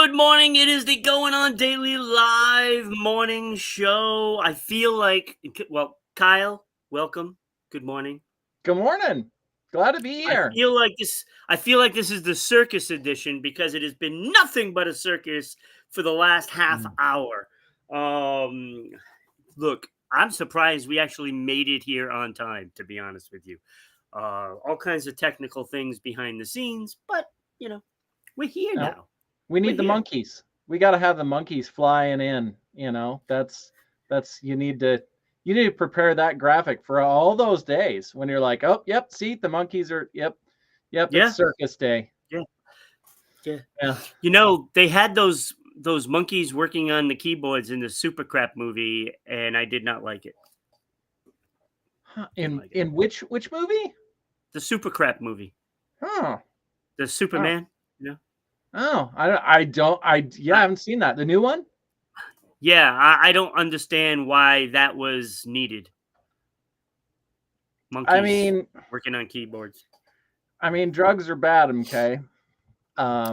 Good morning. It is the Going On Daily Live morning show. I feel like, Kyle, welcome. Good morning. Good morning. Glad to be here. I feel like this is the circus edition because it has been nothing but a circus for the last half hour. Look, I'm surprised we actually made it here on time, to be honest with you. All kinds of technical things behind the scenes, but we're here now. We need the monkeys. We got to have the monkeys flying in. That's you need to prepare that graphic for all those days when you're like, oh, yep, see, the monkeys are, yep, it's circus day. Yeah. They had those monkeys working on the keyboards in the Super Crap movie, and I did not like it. In which movie? The Super Crap movie. Oh. The Superman. Oh, I haven't seen that. The new one? Yeah, I don't understand why that was needed. Monkeys working on keyboards. I mean, drugs are bad, okay? I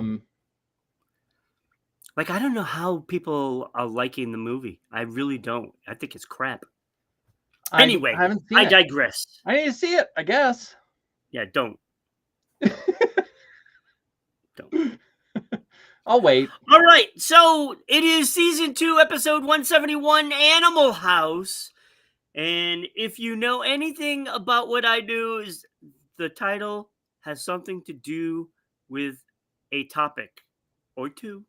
don't know how people are liking the movie. I really don't. I think it's crap. Anyway, I digress. I need to see it, I guess. Yeah, don't. I'll wait. All right, so it is season 2, episode 171, Animal House. And if you know anything about what I do, is the title has something to do with a topic or two.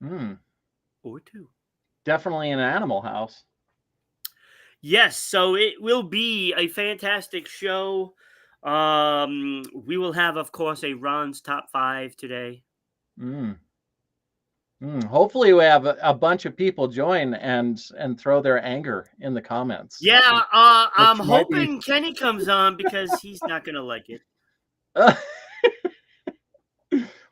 Or two. Definitely an Animal House. Yes, so it will be a fantastic show. We will have, of course, a Ron's Top 5 today. Hopefully we have a bunch of people join and throw their anger in the comments. Yeah, I'm hoping Kenny comes on because he's not going to like it.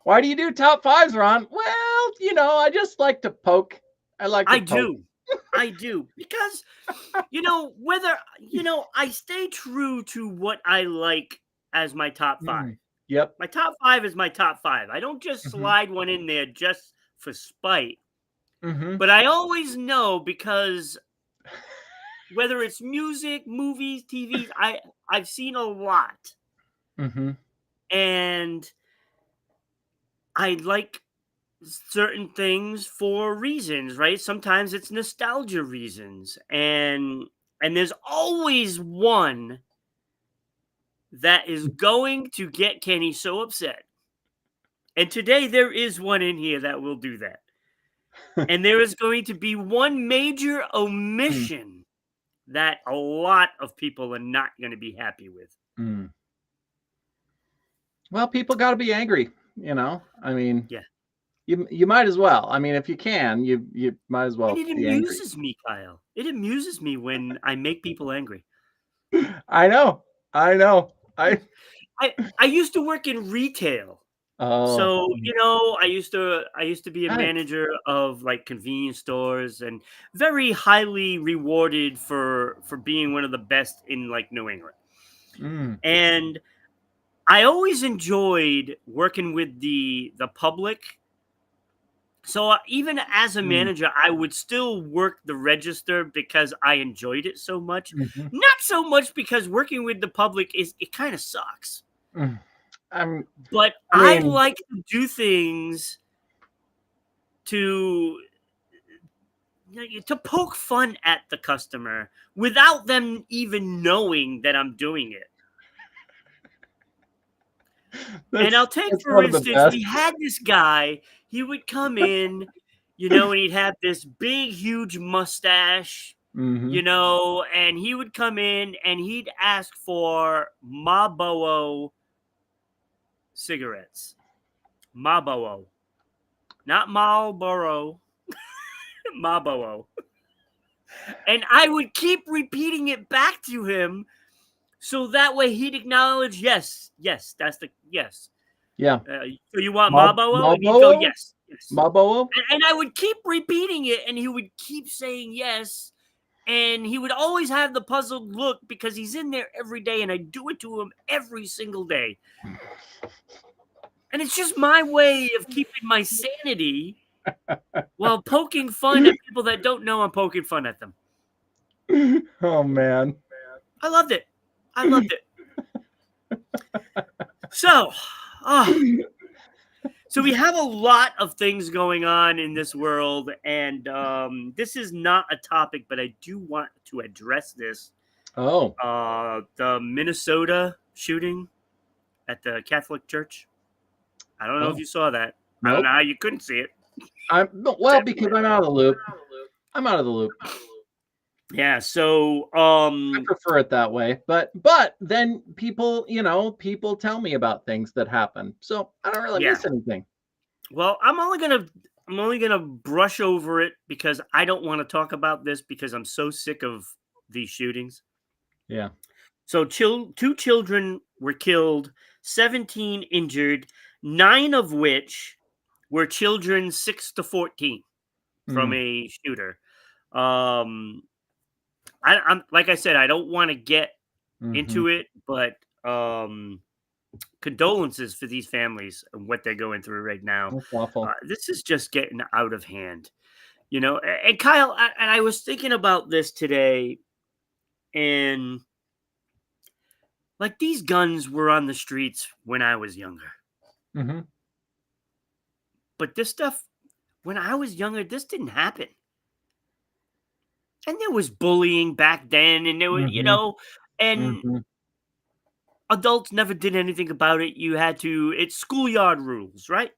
Why do you do top 5s, Ron? Well, I just like to poke. I do because whether I stay true to what I like as my top 5. Yep. My top 5 is my top 5. I don't just slide one in there just for spite. But I always know, because whether it's music, movies, TV, I've seen a lot. And I like certain things for reasons, right? Sometimes it's nostalgia reasons. And there's always one that is going to get Kenny so upset. And today there is one in here that will do that. And there is going to be one major omission that a lot of people are not going to be happy with. Well, people got to be angry, I mean, yeah. You might as well. I mean, if you can, you might as well. And it amuses me, Kyle. It amuses me when I make people angry. I know. I used to work in retail. So, I used to be a manager of convenience stores, and very highly rewarded for being one of the best in New England. And I always enjoyed working with the public. So even as a manager, I would still work the register because I enjoyed it so much. Not so much because working with the public it kind of sucks. But I like to do things to poke fun at the customer without them even knowing that I'm doing it. And I'll take, for instance, we had this guy. He would come in, and he'd have this big, huge mustache, and he would come in and he'd ask for Marlboro cigarettes. Marlboro. Not Marlboro. Marlboro. And I would keep repeating it back to him, so that way he'd acknowledge, yes, that's the yes. Yeah. So you want Marlboro? And he'd go, yes. Marlboro? And I would keep repeating it, and he would keep saying yes. And he would always have the puzzled look because he's in there every day, and I do it to him every single day. And it's just my way of keeping my sanity while poking fun at people that don't know I'm poking fun at them. Oh, man. I loved it. I loved it. So, so we have a lot of things going on in this world, and this is not a topic, but I do want to address this. Oh. The Minnesota shooting at the Catholic Church. I don't know if you saw that. Nope. I don't know how you couldn't see it. Because I'm out of the loop. I'm out of the loop. Yeah, so I prefer it that way. But then people tell me about things that happen. So I don't really miss anything. Well, I'm only gonna brush over it because I don't want to talk about this because I'm so sick of these shootings. Yeah. So 2 children were killed, 17 injured, 9 of which were children 6 to 14 from a shooter. I'm like I said, I don't want to get into it, but condolences for these families and what they're going through right now. That's awful. This is just getting out of hand, And Kyle, I was thinking about this today, and like these guns were on the streets when I was younger. But this stuff, when I was younger, this didn't happen. And there was bullying back then, and there was, and adults never did anything about it. It's schoolyard rules, right?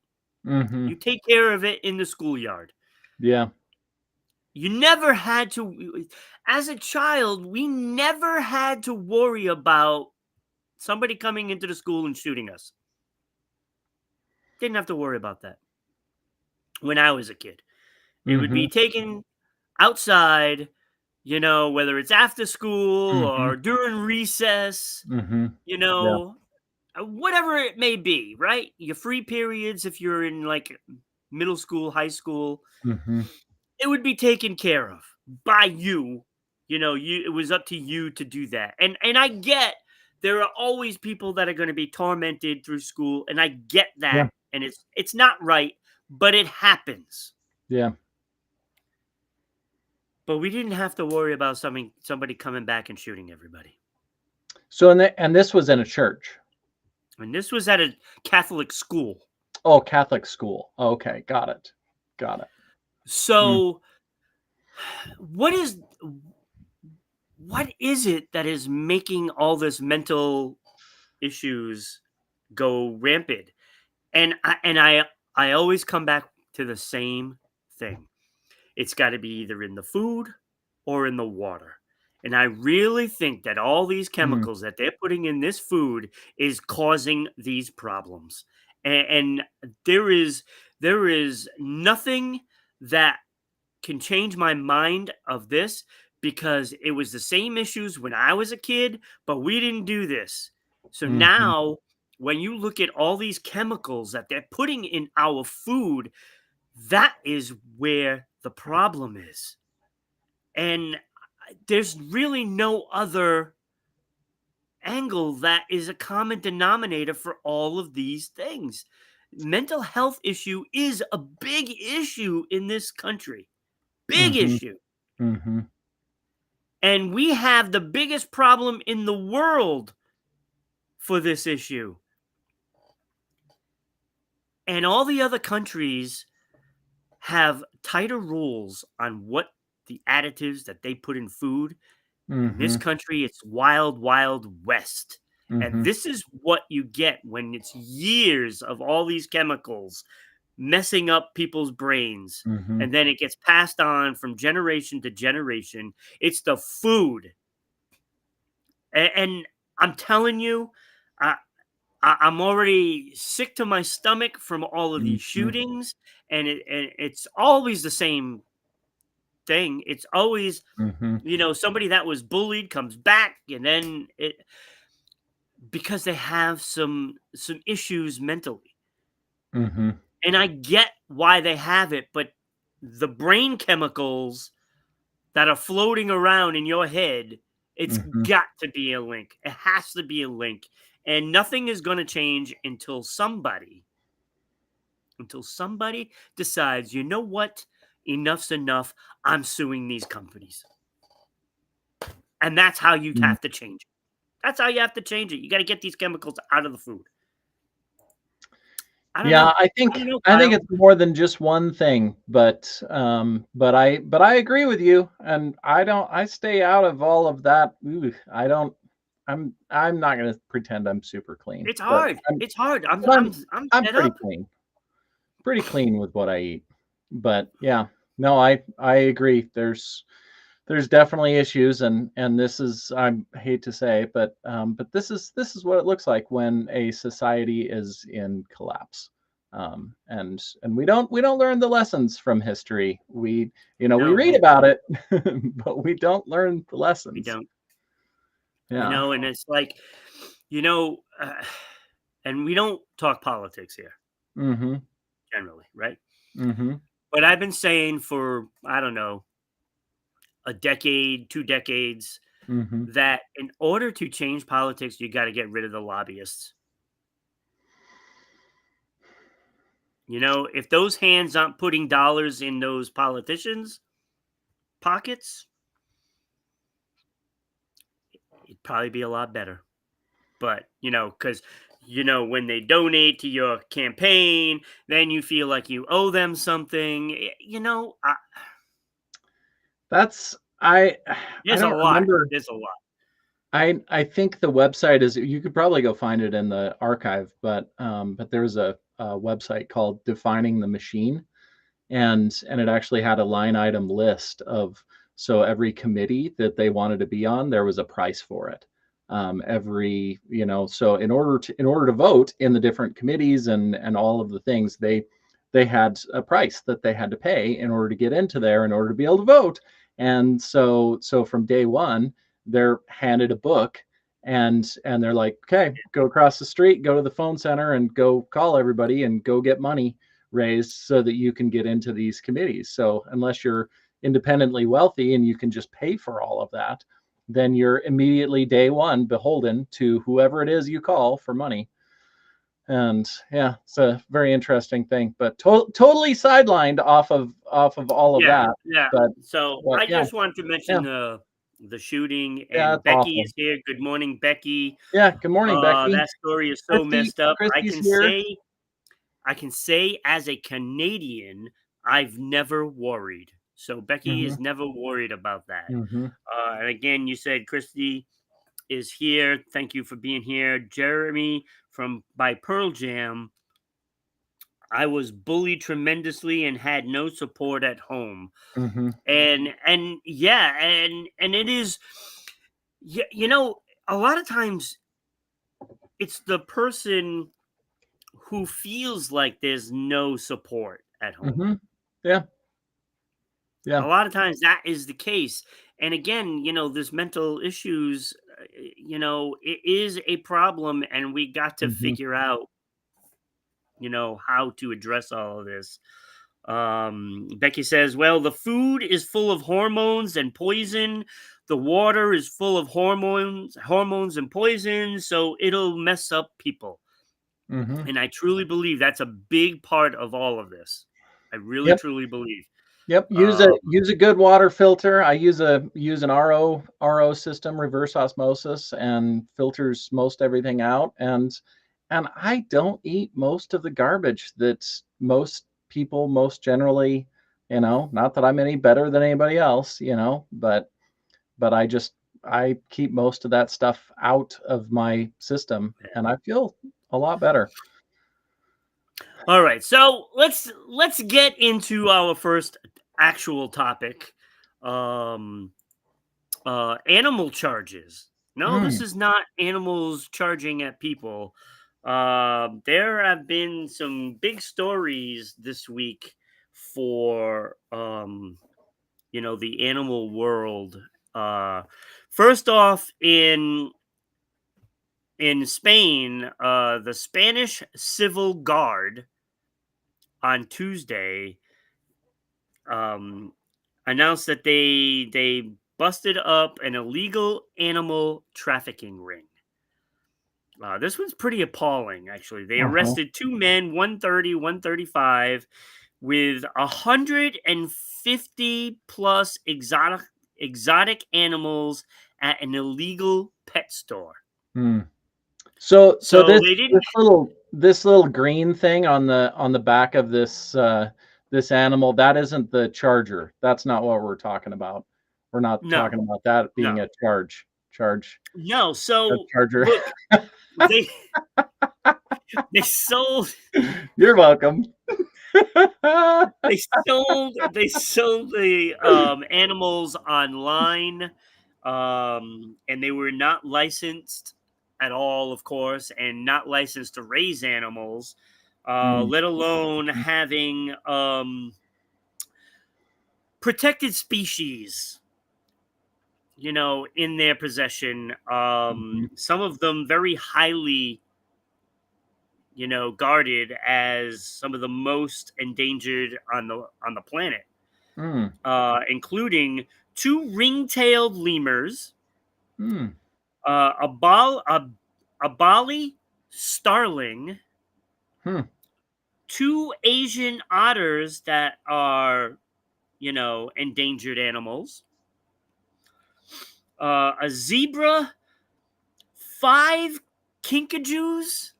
You take care of it in the schoolyard. Yeah. You never had to, as a child, we never had to worry about somebody coming into the school and shooting us. Didn't have to worry about that. When I was a kid, it would be taken outside, whether it's after school or during recess, whatever it may be, right? Your free periods, if you're in like middle school, high school, it would be taken care of by you. It was up to you to do that. And I get there are always people that are going to be tormented through school, and I get that. Yeah. And it's not right, but it happens. Yeah. But we didn't have to worry about somebody coming back and shooting everybody. So and this was in a church. And this was at a Catholic school. Oh, Catholic school. Okay, got it. So what is it that is making all this mental issues go rampant? And I always come back to the same thing. It's got to be either in the food or in the water. And I really think that all these chemicals that they're putting in this food is causing these problems. And there is nothing that can change my mind of this, because it was the same issues when I was a kid, but we didn't do this. So now when you look at all these chemicals that they're putting in our food, that is where the problem is. And there's really no other angle that is a common denominator for all of these things. Mental health issue is a big issue in this country. Big issue. And we have the biggest problem in the world for this issue. And all the other countries have tighter rules on what the additives that they put in food. In this country, it's wild, wild west. And this is what you get when it's years of all these chemicals messing up people's brains. And then it gets passed on from generation to generation. It's the food. And I'm telling you, I'm already sick to my stomach from all of these shootings. And it's always the same thing. It's always, somebody that was bullied comes back, and then because they have some issues mentally. And I get why they have it, but the brain chemicals that are floating around in your head, it's got to be a link. It has to be a link. And nothing is going to change until somebody until somebody decides, you know what, enough's enough. I'm suing these companies. And that's how you Mm. have to change it. That's how you have to change it. You got to get these chemicals out of the food. I don't Yeah, know. I I think don't know, I think Kyle. it's more than just one thing, but I agree with you, and I stay out of all of that. Ooh, I don't. I'm not gonna pretend I'm super clean, It's hard. It's hard. I'm but I'm I'm I'm fed pretty up. clean. Pretty clean with what I eat. But yeah, no, I agree. There's definitely issues, and this is, I hate to say, but this is what it looks like when a society is in collapse. And we don't learn the lessons from history. We No, read we about don't. it, but we don't learn the We lessons. don't. Yeah. And it's like, you know, and we don't talk politics here Mm-hmm. generally, right? Mm-hmm. But I've been saying for, I don't know, a decade, 2 decades, Mm-hmm. that in order to change politics, you got to get rid of the lobbyists. If those hands aren't putting dollars in those politicians' pockets, it'd probably be a lot better. But, because, when they donate to your campaign, then you feel like you owe them something. That's I There's a don't lot. remember. There's a lot. I think the website is, you could probably go find it in the archive, but there's a website called Defining the Machine, and it actually had a line item list of, so every committee that they wanted to be on, there was a price for it. So in order to vote in the different committees and all of the things, they had a price that they had to pay in order to get into there, in order to be able to vote. And so from day one, they're handed a book, and they're like, okay, go across the street, go to the phone center, and go call everybody and go get money raised so that you can get into these committees. So unless you're independently wealthy and you can just pay for all of that, then you're immediately day one beholden to whoever it is you call for money. And yeah, it's a very interesting thing, but totally sidelined off of all of Yeah, that. yeah. But So but I yeah, just wanted to yeah, mention the shooting, yeah, and it's Becky awful. is here. Good morning, Becky. Yeah, good morning, Becky. That story is so messed up. I Christy's can here. say, as a Canadian, I've never worried. So Becky Hmm. is never worried about that. Hmm. And again, you said Christy is here. Thank you for being here, Jeremy from by Pearl Jam. I was bullied tremendously and had no support at home. Hmm. And yeah, and it is, yeah, a lot of times it's the person who feels like there's no support at home. Hmm. Yeah, A yeah. lot of times that is the case. And again, there's mental issues, it is a problem, and we got to Hmm. figure out, how to address all of this. Becky says, well, the food is full of hormones and poison. The water is full of hormones and poison, so it'll mess up people. Hmm. And I truly believe that's a big part of all of this. I really Yep. truly believe. Yep. Use a Um, use a good water filter. I use an RO system, reverse osmosis, and filters most everything out. And I don't eat most of the garbage that most people most generally, not that I'm any better than anybody else, but I keep most of that stuff out of my system, and I feel a lot better. all right, so let's get into our first actual topic. Um, Animal charges. No, this Mm, is not animals charging at people. There have been some big stories this week for the animal world. Uh, First off, in Spain, the Spanish Civil Guard on Tuesday um, announced that they busted up an illegal animal trafficking ring. This one's pretty appalling, actually. They arrested 2 men, 130, 135, with 150 plus exotic animals at an illegal pet store. So they didn't. This little green thing on the back of this this animal, that isn't the charger. That's not what we're talking about. We're not talking about that being a charge. No, so charger. Look, they sold. You're welcome. They sold the animals online, and they were not licensed at all, of course, and not licensed to raise animals, let alone having protected species, in their possession. Some of them very highly, guarded as some of the most endangered on the planet, including 2 ring-tailed lemurs, a Bali starling, 2 Asian otters that are, endangered animals, a zebra, 5 kinkajous.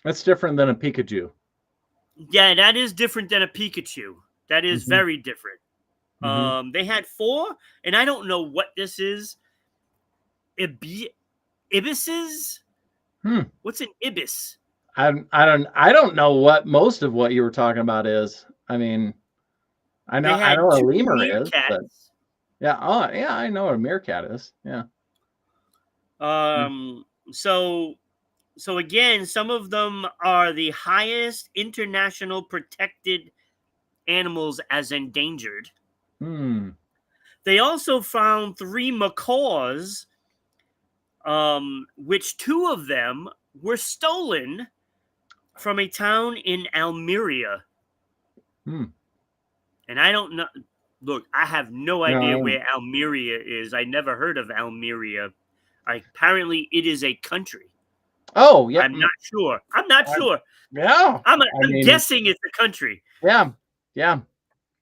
That's different than a Pikachu. Yeah, that is different than a Pikachu. That is very different. They had 4, and I don't know what this is. Ibises? What's an ibis? I don't know what most of what you were talking about is. I mean, I know a lemur is, but yeah. Oh, yeah, I know what a meerkat is. Yeah. So again, some of them are the highest international protected animals as endangered. They also found 3 macaws, which 2 of them were stolen from a town in Almeria. And I don't know. Look, I have no idea where Almeria is. I never heard of Almeria. Apparently, it is a country. Oh, yeah. I'm not sure. Yeah. I'm guessing it's a country. Yeah.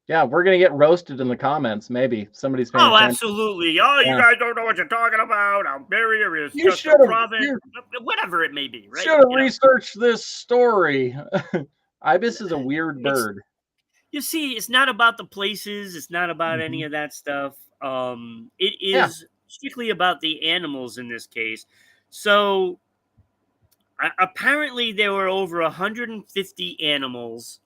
We're gonna get roasted in the comments. Maybe somebody's paying attention. Absolutely. Oh, you guys don't know what you're talking about. Almeria is just a province. Whatever it may be, right? Should have researched this story. Ibis is a weird bird. You see, it's not about the places. It's not about any of that stuff. It is strictly about the animals in this case. So apparently there were over 150 animals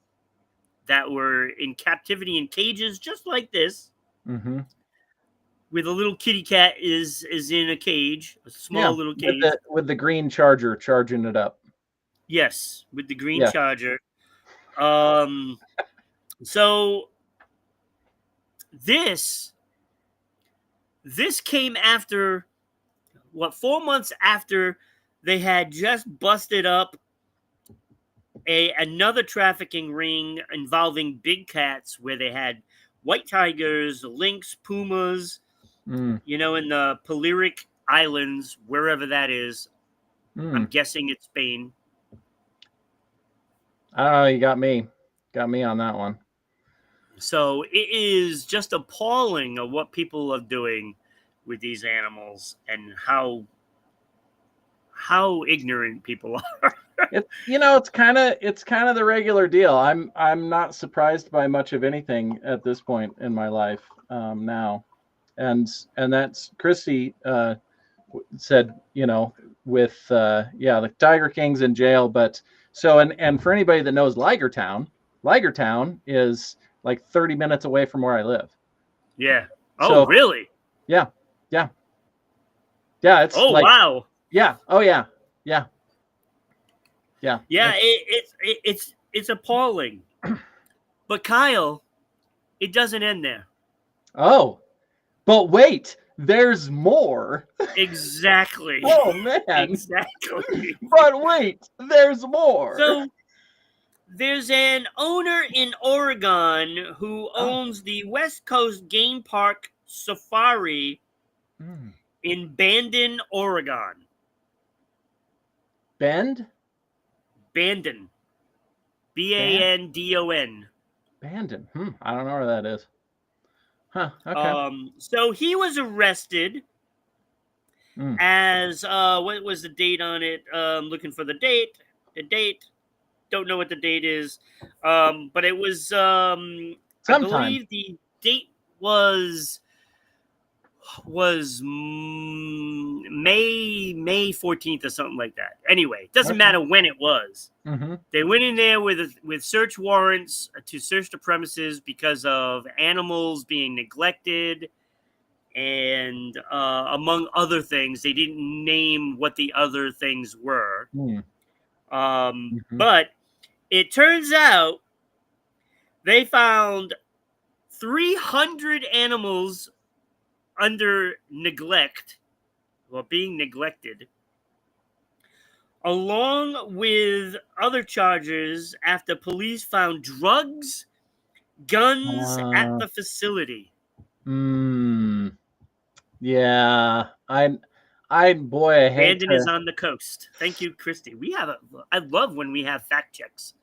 that were in captivity in cages just like this, with a little kitty cat is in a cage, a small little cage, with the green charger charging it up. Yes, with the green charger. So this came after 4 months after they had just busted up another trafficking ring involving big cats, where they had white tigers, lynx, pumas, in the Balearic Islands, wherever that is. I'm guessing it's Spain. I don't know. You got me on that one. So it is just appalling of what people are doing with these animals and how ignorant people are. It's kind of the regular deal. I'm not surprised by much of anything at this point in my life now, and that's Christy said, with the Tiger King's in jail, but and for anybody that knows Ligertown is like 30 minutes away from where I live. Yeah. Oh, really? Yeah. It's wow. Yeah. Oh, yeah. Yeah. It's appalling. But Kyle, it doesn't end there. Oh, but wait, there's more. Exactly. Oh, man. Exactly. But wait, there's more. So there's an owner in Oregon who owns the West Coast Game Park Safari in Bandon, Oregon. Bend? Bandon. Bandon. Bandon. I don't know where that is. Huh. Okay. So he was arrested as what was the date on it? Looking for the date. The date. Don't know what the date is. But it was I believe the date was May 14th or something like that. Anyway, it doesn't matter when it was. They went in there with search warrants to search the premises because of animals being neglected and among other things. They didn't name what the other things were. But it turns out they found 300 animals under neglect, or being neglected, along with other charges after police found drugs, guns at the facility. Yeah, I hate Bandon is on the coast. Thank you, Christy. I love when we have fact checks.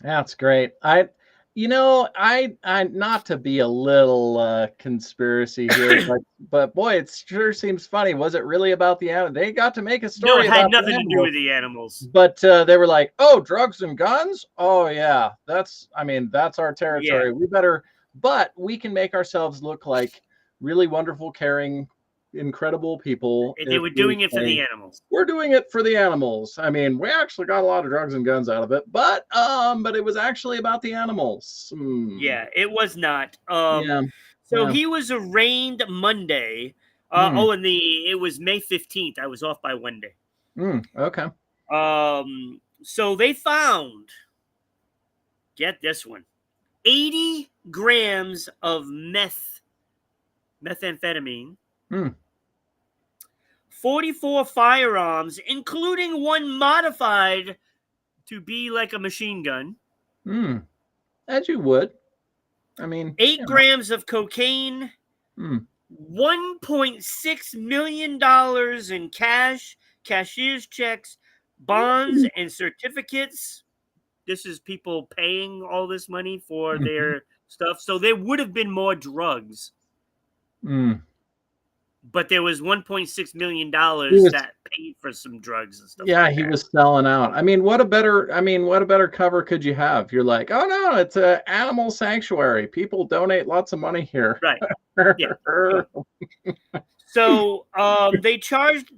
That's great. I not to be a little conspiracy here, but boy, it sure seems funny. Was it really about the animals? They got to make a story. No, it had nothing to do with the animals. But they were like, "Oh, drugs and guns? Oh yeah, that's our territory. Yeah. But we can make ourselves look like really wonderful, caring, incredible people." They were doing it for the animals. We're doing it for the animals. I mean, we actually got a lot of drugs and guns out of it, but it was actually about the animals. Yeah, it was not. So he was arraigned Monday. And it was May 15th. I was off by one day. Okay. So they found, get this one, 80 grams of methamphetamine. 44 firearms, including one modified to be like a machine gun. As you would. I mean, 8 grams of cocaine. $1.6 million in cash, cashier's checks, bonds, and certificates. This is people paying all this money for their stuff. So there would have been more drugs. But there was $1.6 million that paid for some drugs and stuff. Yeah, like he was selling out. I mean, what a better cover could you have? You're like, oh no, it's an animal sanctuary. People donate lots of money here. Right. Yeah. So they charged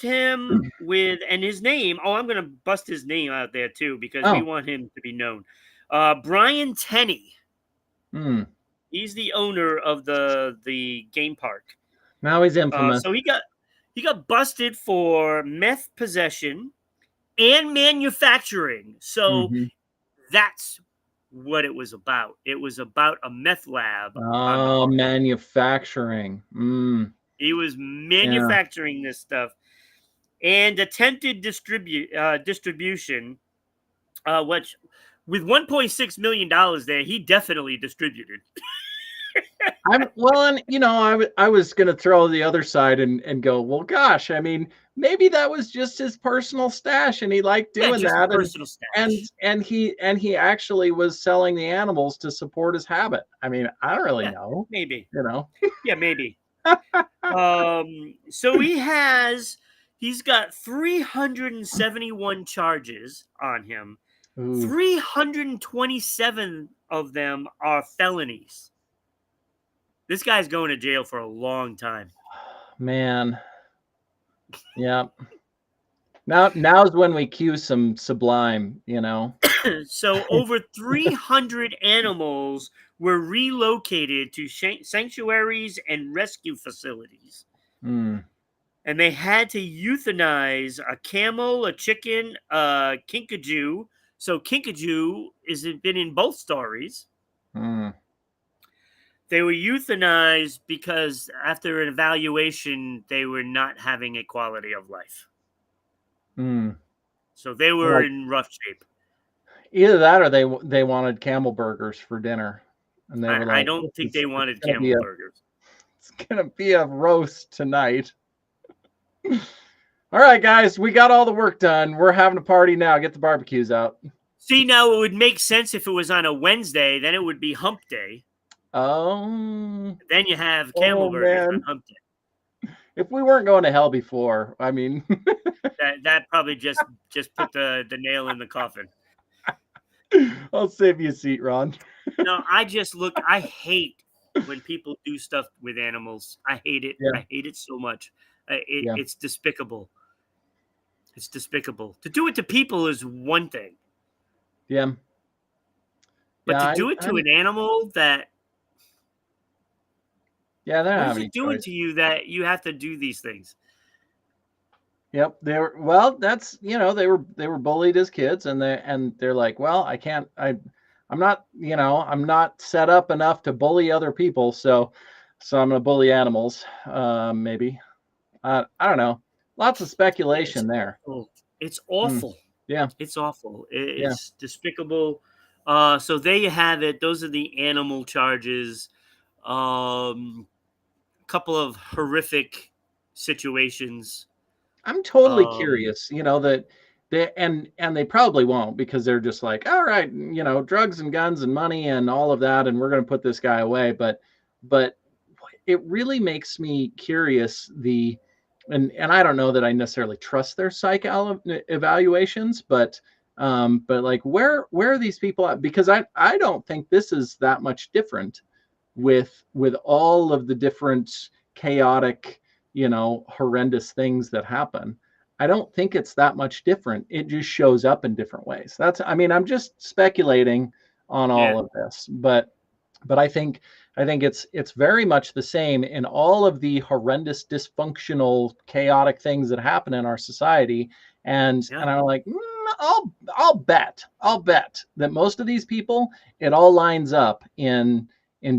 him with, and his name. Oh, I'm gonna bust his name out there too because we want him to be known. Brian Tenney. He's the owner of the game park. Now he's infamous. So he got busted for meth possession and manufacturing. So that's what it was about. It was about a meth lab. Oh, manufacturing. He was manufacturing this stuff and attempted distribution, which with $1.6 million there, he definitely distributed. I was going to throw the other side and go, well, gosh, I mean, maybe that was just his personal stash and he liked doing that. Personal stash. And he actually was selling the animals to support his habit. I mean, I don't really know. Maybe. Yeah, maybe. So he's got 371 charges on him. 327 of them are felonies. This guy's going to jail for a long time. Man. Yeah. Now's when we cue some Sublime, So over 300 animals were relocated to sanctuaries and rescue facilities. And they had to euthanize a camel, a chicken, a kinkajou. So kinkajou has been in both stories. They were euthanized because after an evaluation, they were not having a quality of life. So they were in rough shape. Either that or they wanted camel burgers for dinner. And they were like, I don't think they wanted camel burgers. It's going to be a roast tonight. All right, guys, we got all the work done. We're having a party now. Get the barbecues out. See, now it would make sense if it was on a Wednesday. Then it would be Hump Day. Oh, Then you have camel oh burgers on man. Hump Day. If we weren't going to hell before, I mean, That probably just put the nail in the coffin. I'll save you a seat, Ron. No, I hate when people do stuff with animals. I hate it. Yeah, I hate it so much. yeah, It's despicable. It's despicable. To do it to people is one thing, yeah, but yeah. to do it to an animal Yeah, they don't what have is any it doing choice. to you that you have to do these things? Yep, they were. Well, that's they were bullied as kids, and they're like, well, I'm not I'm not set up enough to bully other people, so I'm gonna bully animals. Maybe I don't know. Lots of It's speculation there. awful. It's Hmm. awful. Yeah, It's awful. yeah. It's despicable. So there you have it. Those are the animal charges. Couple of horrific situations. I'm totally Um, curious, that and they probably won't because they're just like, all right, drugs and guns and money and all of that, and we're going to put this guy away. But it really makes me curious. And I don't know that I necessarily trust their evaluations, but like where are these people at? Because I don't think this is that much different with all of the different chaotic, horrendous things that happen. I don't think it's that much different. It just shows up in different ways. I mean, I'm just speculating on yeah, all of this, but I think it's very much the same in all of the horrendous, dysfunctional, chaotic things that happen in our society. And yeah. I'm like, I'll bet that most of these people, it all lines up in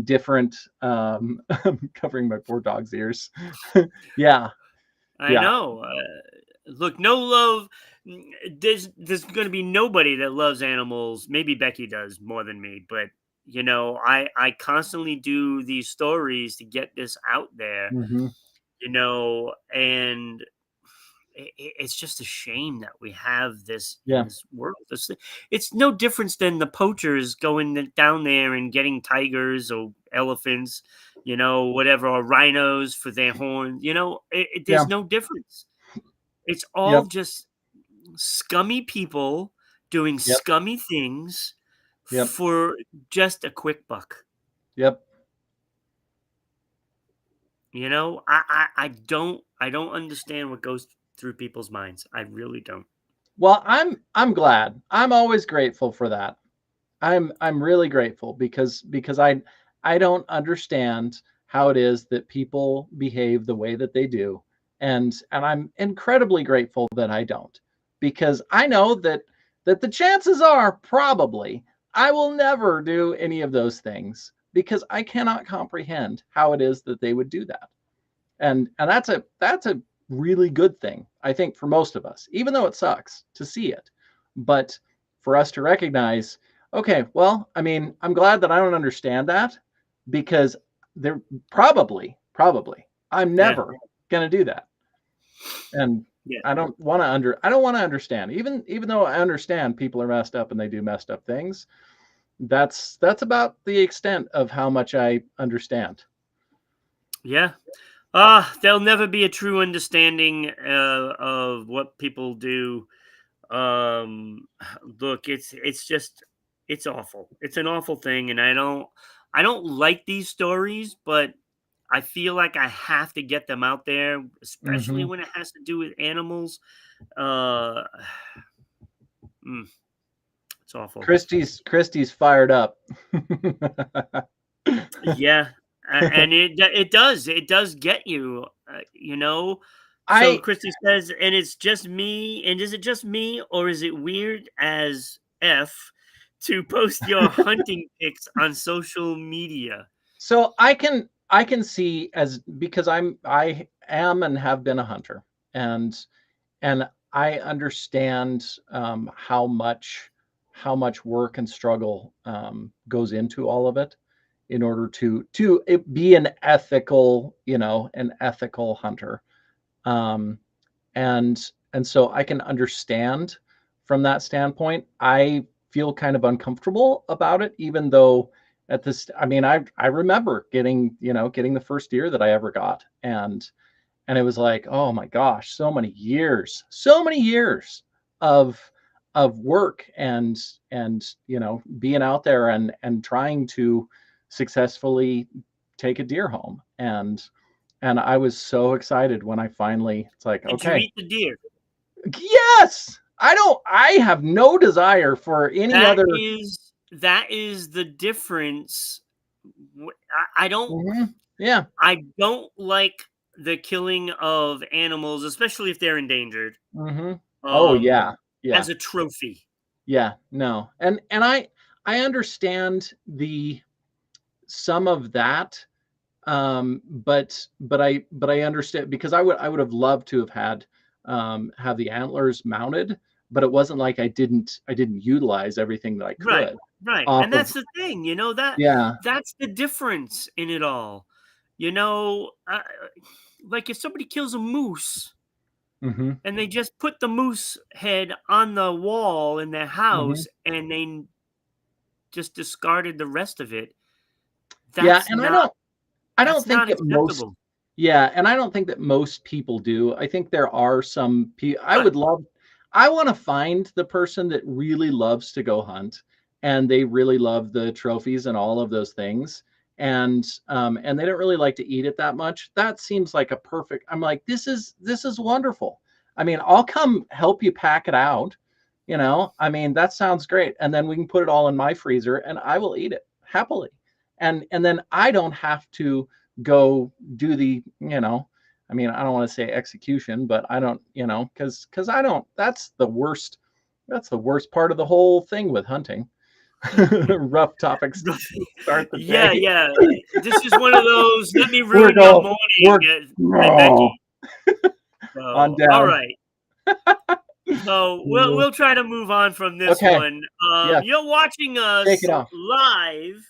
different. I'm covering my poor dog's ears. Yeah, I yeah. know. Look, no love. There's going to be nobody that loves animals. Maybe Becky does more than me, but I constantly do these stories to get this out there. Hmm. And it's just a shame that we have this in Yeah, this world. It's no difference than the poachers going down there and getting tigers or elephants, whatever, or rhinos for their horn. yeah, There's no difference. It's all yep, just scummy people doing yep, scummy things yep, for just a quick buck. yep. I don't understand what goes through people's minds. I really don't. Well, I'm glad. I'm always grateful for that. I'm really grateful because I don't understand how it is that people behave the way that they do. And I'm incredibly grateful that I don't, because I know that the chances are probably I will never do any of those things because I cannot comprehend how it is that they would do that. And that's a really good thing, I think, for most of us, even though it sucks to see it. But for us to recognize, okay, well, I mean, I'm glad that I don't understand that, because they're probably I'm Yeah, never going to do that. And yeah, I don't want to understand, even though I understand people are messed up and they do messed up things. That's about the extent of how much I understand. yeah. There'll never be a true understanding of what people do. Look, it's awful. It's an awful thing, and I don't like these stories, but I feel like I have to get them out there, especially Hmm. when it has to do with animals. Uh, mm, it's awful. Christie's fired up. Yeah, and it does get you. So I Christy says, and it's just me. And is it just me, or is it weird as f to post your hunting pics on social media? so I can see, as because I am and have been a hunter, and and I understand how much work and struggle goes into all of it in order to be an ethical hunter. Um, and so I can understand from that standpoint. I feel kind of uncomfortable about it, even though at this, I mean, I remember getting the first deer that I ever got, and it was like, oh my gosh, so many years of work and being out there and trying to successfully take a deer home. And I was so excited when I finally, it's like, Did you okay, eat the deer? yes. I have no desire for any other. That is the difference. I don't. Yeah. I don't like the killing of animals, especially if they're endangered. Oh yeah. Yeah. As a trophy. Yeah. No. And I understand some of that. But I understand, because I would have loved to have had have the antlers mounted, but it wasn't like I didn't utilize everything that I could. Right. Off And of, that's the thing, yeah. that's the difference in it all. Like if somebody kills a moose and they just put the moose head on the wall in their house and they just discarded the rest of it. Yeah, That's and not I don't think that most. acceptable. Yeah, and I don't think that most people do. I think there are some people. Right. I want to find the person that really loves to go hunt, and they really love the trophies and all of those things, and they don't really like to eat it that much. That seems like a perfect. I'm like, this is wonderful. I mean, I'll come help you pack it out. I mean, that sounds great, and then we can put it all in my freezer, and I will eat it happily, and then I don't have to go do the, I mean, I don't want to say execution, but I don't, because I don't. That's the worst part of the whole thing with hunting. Rough topics to start the day. Yeah. This is one of those, let me ruin your morning, Becky. On down. All right. So we'll try to move on from this one. You're watching us live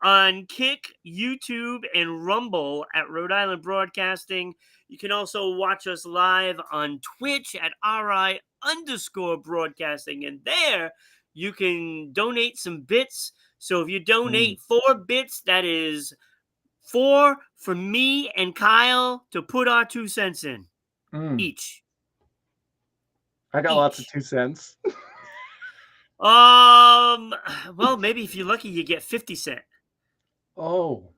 on Kick, YouTube, and Rumble at Rhode Island Broadcasting. You can also watch us live on Twitch at RI_broadcasting. And there you can donate some bits. So if you donate 4 bits, that is 4 for me and Kyle to put our 2 cents in each. I got lots of 2 cents. Well, maybe if you're lucky, you get 50 cents. Oh.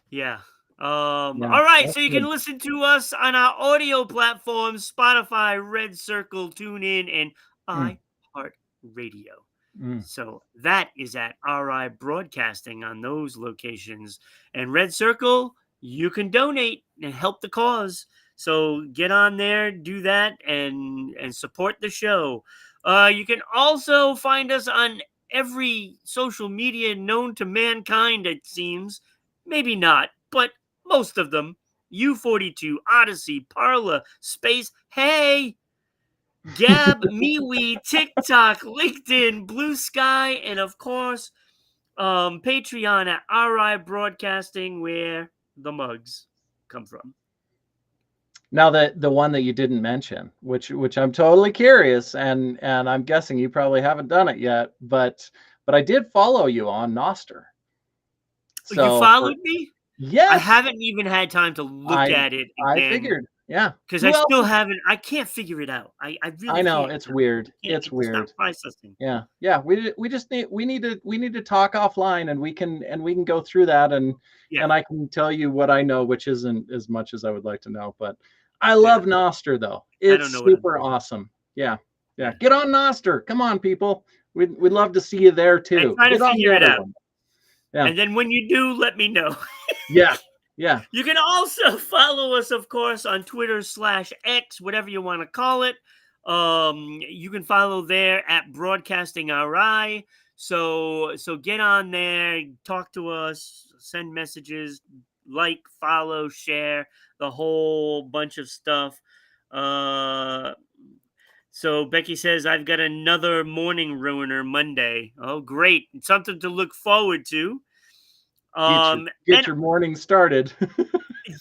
Yeah. All right. So you can listen to us on our audio platforms: Spotify, Red Circle, TuneIn, and iHeartRadio. So that is at RI Broadcasting on those locations. And Red Circle, you can donate and help the cause. So get on there, do that, and support the show. You can also find us on every social media known to mankind, it seems. Maybe not, but most of them. U42, Odyssey, Parler, Space, Hey, Gab, MeWe, TikTok, LinkedIn, Blue Sky, and of course, Patreon at RI Broadcasting, where the mugs come from. Now the one that you didn't mention, which I'm totally curious, and I'm guessing you probably haven't done it yet, but I did follow you on Noster. So you followed me? Yes. I haven't even had time to look at it again. I figured, yeah, because I still haven't. I can't figure it out. I really. I know can't. it's weird. It's weird. Not processing. Yeah. We just need to talk offline, and we can go through that, and I can tell you what I know, which isn't as much as I would like to know, but I love Noster though. It's super awesome. Yeah. Get on Noster. Come on, people. We'd love to see you there too. Try to figure it out. Yeah. And then when you do, let me know. Yeah. You can also follow us, of course, on Twitter/X, whatever you want to call it. You can follow there at Broadcasting RI. So get on there, talk to us, send messages, like, follow, share, the whole bunch of stuff. So Becky says, I've got another morning ruiner Monday. Oh, great. Something to look forward to. Get your morning started.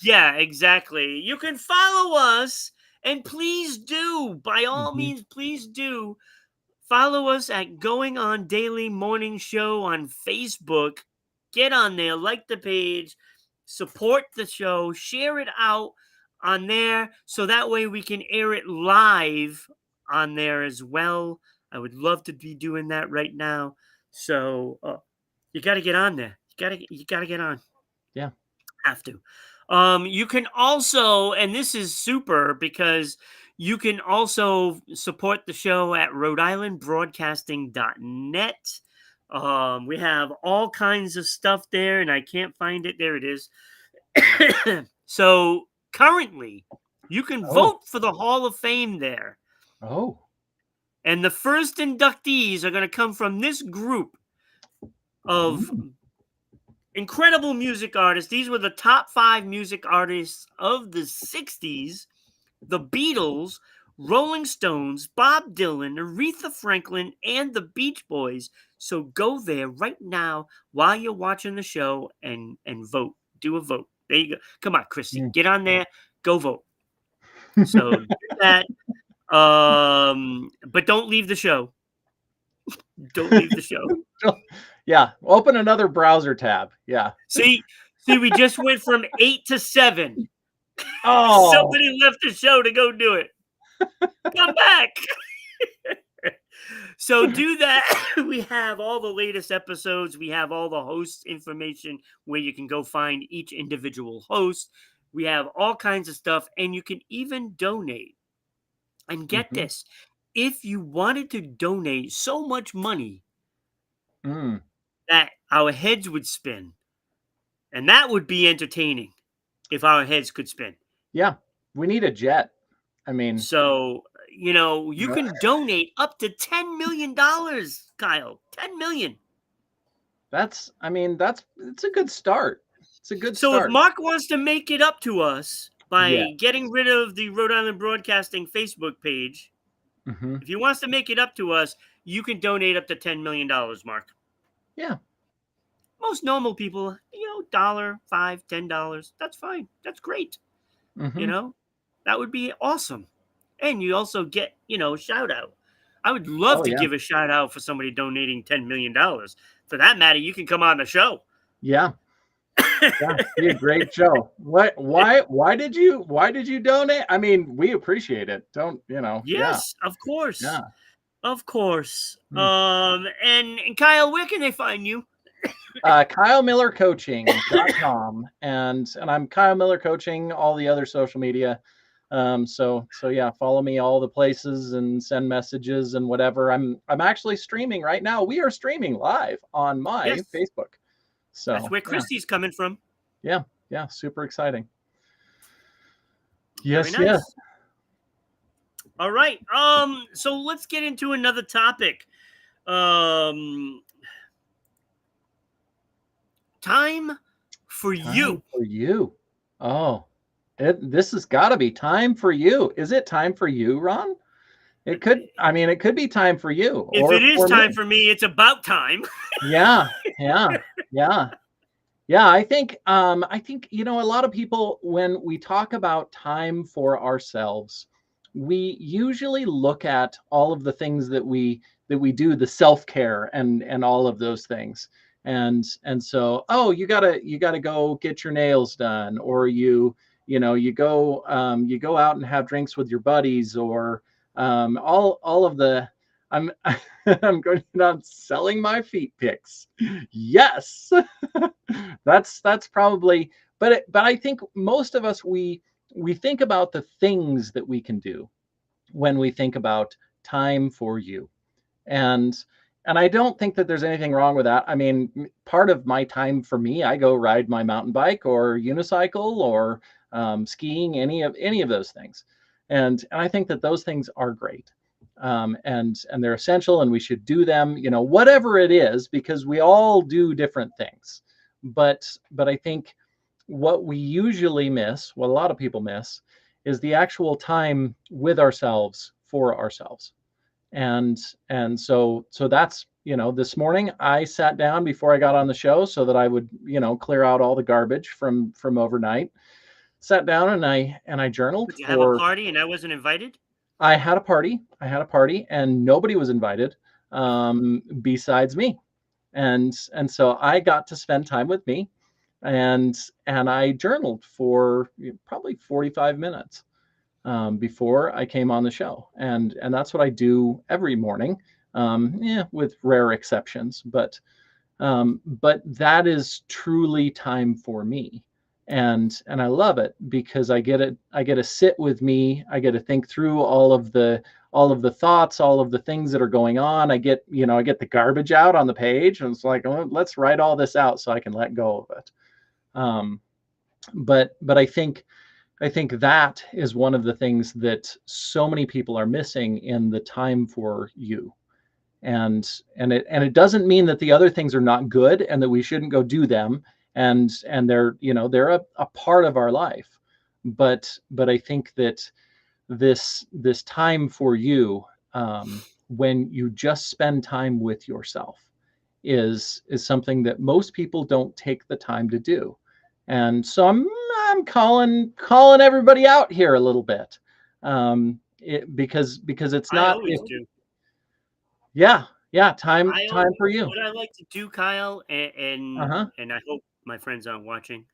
Yeah, exactly. You can follow us, and please do, by all Mhm. means, please do follow us at Going On Daily Morning Show on Facebook. Get on there, like the page, support the show, share it out on there so that way we can air it live on there as well. I would love to be doing that right now. So you got to get on there. You got to get on. Yeah. Have to. You can also, and this is super because you can also support the show at RhodeIslandBroadcasting.net. We have all kinds of stuff there, and I can't find it. There it is. So currently, you can Oh. vote for the Hall of Fame there. Oh. And the first inductees are going to come from this group of Mm. incredible music artists. These were the top 5 music artists of the 60s: the Beatles, Rolling Stones, Bob Dylan, Aretha Franklin, and the Beach Boys. So go there right now while you're watching the show and vote. Do a vote. There you go. Come on, Christy, Mm. get on there. Go vote. So do that. But don't leave the show. Don't leave the show. Yeah, open another browser tab. Yeah. See, we just went from 8 to 7. Oh. Somebody left the show to go do it. Come back. So do that. We have all the latest episodes. We have all the host information where you can go find each individual host. We have all kinds of stuff, and you can even donate. And get Mhm. this, if you wanted to donate so much money Mm. that our heads would spin, and that would be entertaining if our heads could spin. Yeah, we need a jet. I mean, So, you can donate up to $10 million, Kyle. 10 million. it's a good start. It's a good So if start. Mark wants to make it up to us Yeah. by getting rid of the Rhode Island Broadcasting Facebook page, Hmm. if he wants to make it up to us, you can donate up to $10 million, Mark. Yeah. Most normal people, $1, $5, $10, that's fine. That's great. You Hmm. know, that would be awesome. And you also get, a shout out. I would love Oh to yeah. give a shout out for somebody donating $10 million. For that matter, you can come on the show. Yeah. Yeah. Be a great show. What? Why did you donate? I mean, we appreciate it. Don't Yeah. Yes, of course. Yeah. Of course. Hmm. And Kyle, where can they find you? KyleMillerCoaching.com and I'm Kyle Miller Coaching, all the other social media. So yeah, follow me all the places and send messages and whatever. I'm actually streaming right now. We are streaming live on my Yes. Facebook. So That's where Christy's coming from. yeah, super exciting. Very Yes, nice. yes. All right. So let's get into another topic. Time for you. Time for you. Oh, this has got to be time for you. Is it time for you, Ron? It could be time for you. If Or it is for time me. for me, it's about time. Yeah. Yeah, I think a lot of people, when we talk about time for ourselves, we usually look at all of the things that we do, the self-care and all of those things. And so, oh, you gotta go get your nails done, or you go out and have drinks with your buddies, or all of the I'm I'm going on selling my feet pics. Yes. That's probably, but I think most of us, we think about the things that we can do when we think about time for you. And I don't think that there's anything wrong with that. I mean, part of my time for me, I go ride my mountain bike or unicycle or skiing, any of those things. And I think that those things are great. And they're essential, and we should do them, whatever it is, because we all do different things. But I think what we usually miss, what a lot of people miss, is the actual time with ourselves, for ourselves. And so that's, this morning I sat down before I got on the show so that I would, clear out all the garbage from overnight. sat down and I journaled Did you have a for. party and I wasn't invited? I had a party. And nobody was invited, besides me. And so I got to spend time with me, and I journaled for probably 45 minutes, before I came on the show, and that's what I do every morning, yeah, with rare exceptions, but that is truly time for me, and I love it because I get to sit with me. I get to think through all of the thoughts, all of the things that are going on. I get the garbage out on the page, and it's like, oh, let's write all this out so I can let go of it. um, but I think that is one of the things that so many people are missing in the time for you. And it doesn't mean that the other things are not good and that we shouldn't go do them, and they're, they're a part of our life. But I think that this time for you, when you just spend time with yourself, is something that most people don't take the time to do. And so I'm calling everybody out here a little bit, because it's I not always do. yeah, yeah, time for you. What I like to do, Kyle, Uh-huh. and I hope my friends aren't watching,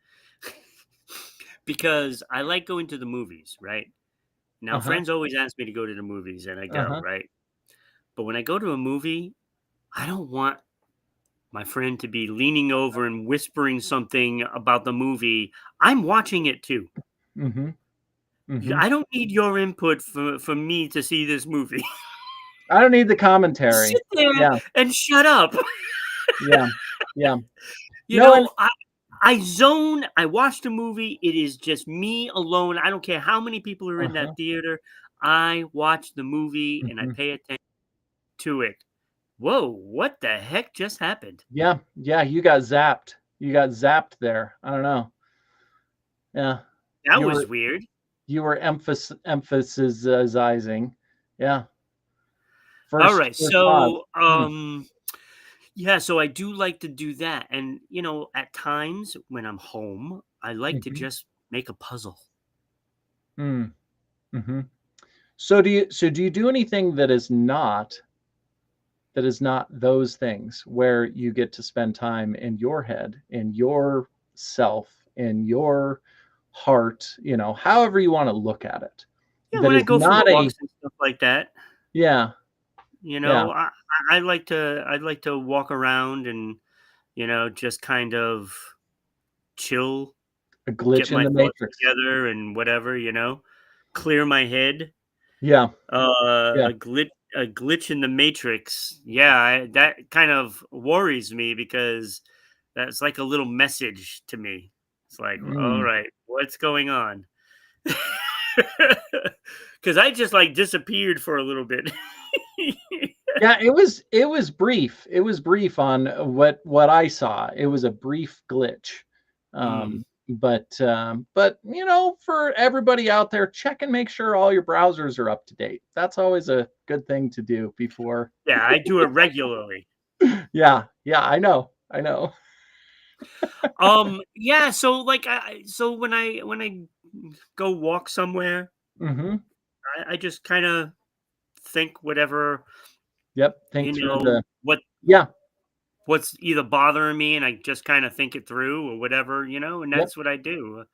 because I like going to the movies, right? Now, Uh-huh. friends always ask me to go to the movies, and I go, Uh-huh. right? But when I go to a movie, I don't want my friend to be leaning over and whispering something about the movie. I'm watching it too. Mhm. Mhm. I don't need your input for me to see this movie. I don't need the commentary. Sit there Yeah. and shut up. Yeah. Yeah. You No, and know, I zone. I watch the movie. It is just me alone. I don't care how many people are in uh-huh. that theater. I watch the movie and I Mhm. pay attention to it. Whoa, what the heck just happened? Yeah. Yeah, you got zapped. You got zapped there. I don't know. Yeah. That You were was weird. emphasizing. Yeah. All right. First pause. So, Mm. yeah, so I do like to do that. And, at times when I'm home, I like to Mhm. just make a puzzle. Mm. Mhm. So do you do anything that is not those things, where you get to spend time in your head, in your self, in your heart, however you want to look at it, Yeah, that when I is go for not a. walks and stuff like that, Yeah. Yeah. I like to walk around and, just kind of chill, A get glitch in my the thoughts matrix. together and whatever, clear my head. Yeah. Yeah. A glitch in the matrix. Yeah, that kind of worries me because that's like a little message to me. It's like, all Mm. right, what's going on? Because I just like disappeared for a little bit. Yeah, it was brief. It was brief on what I saw. It was a brief glitch. Mm. But for everybody out there, check and make sure all your browsers are up to date. That's always a good thing to do before. Yeah, I do it regularly. Yeah, yeah, I know. I know. Yeah, so like so when I go walk somewhere, Mhm. I just kind of think whatever, Yep, think through the. what Yeah. what's either bothering me, and I just kind of think it through or whatever, and Yep. that's what I do.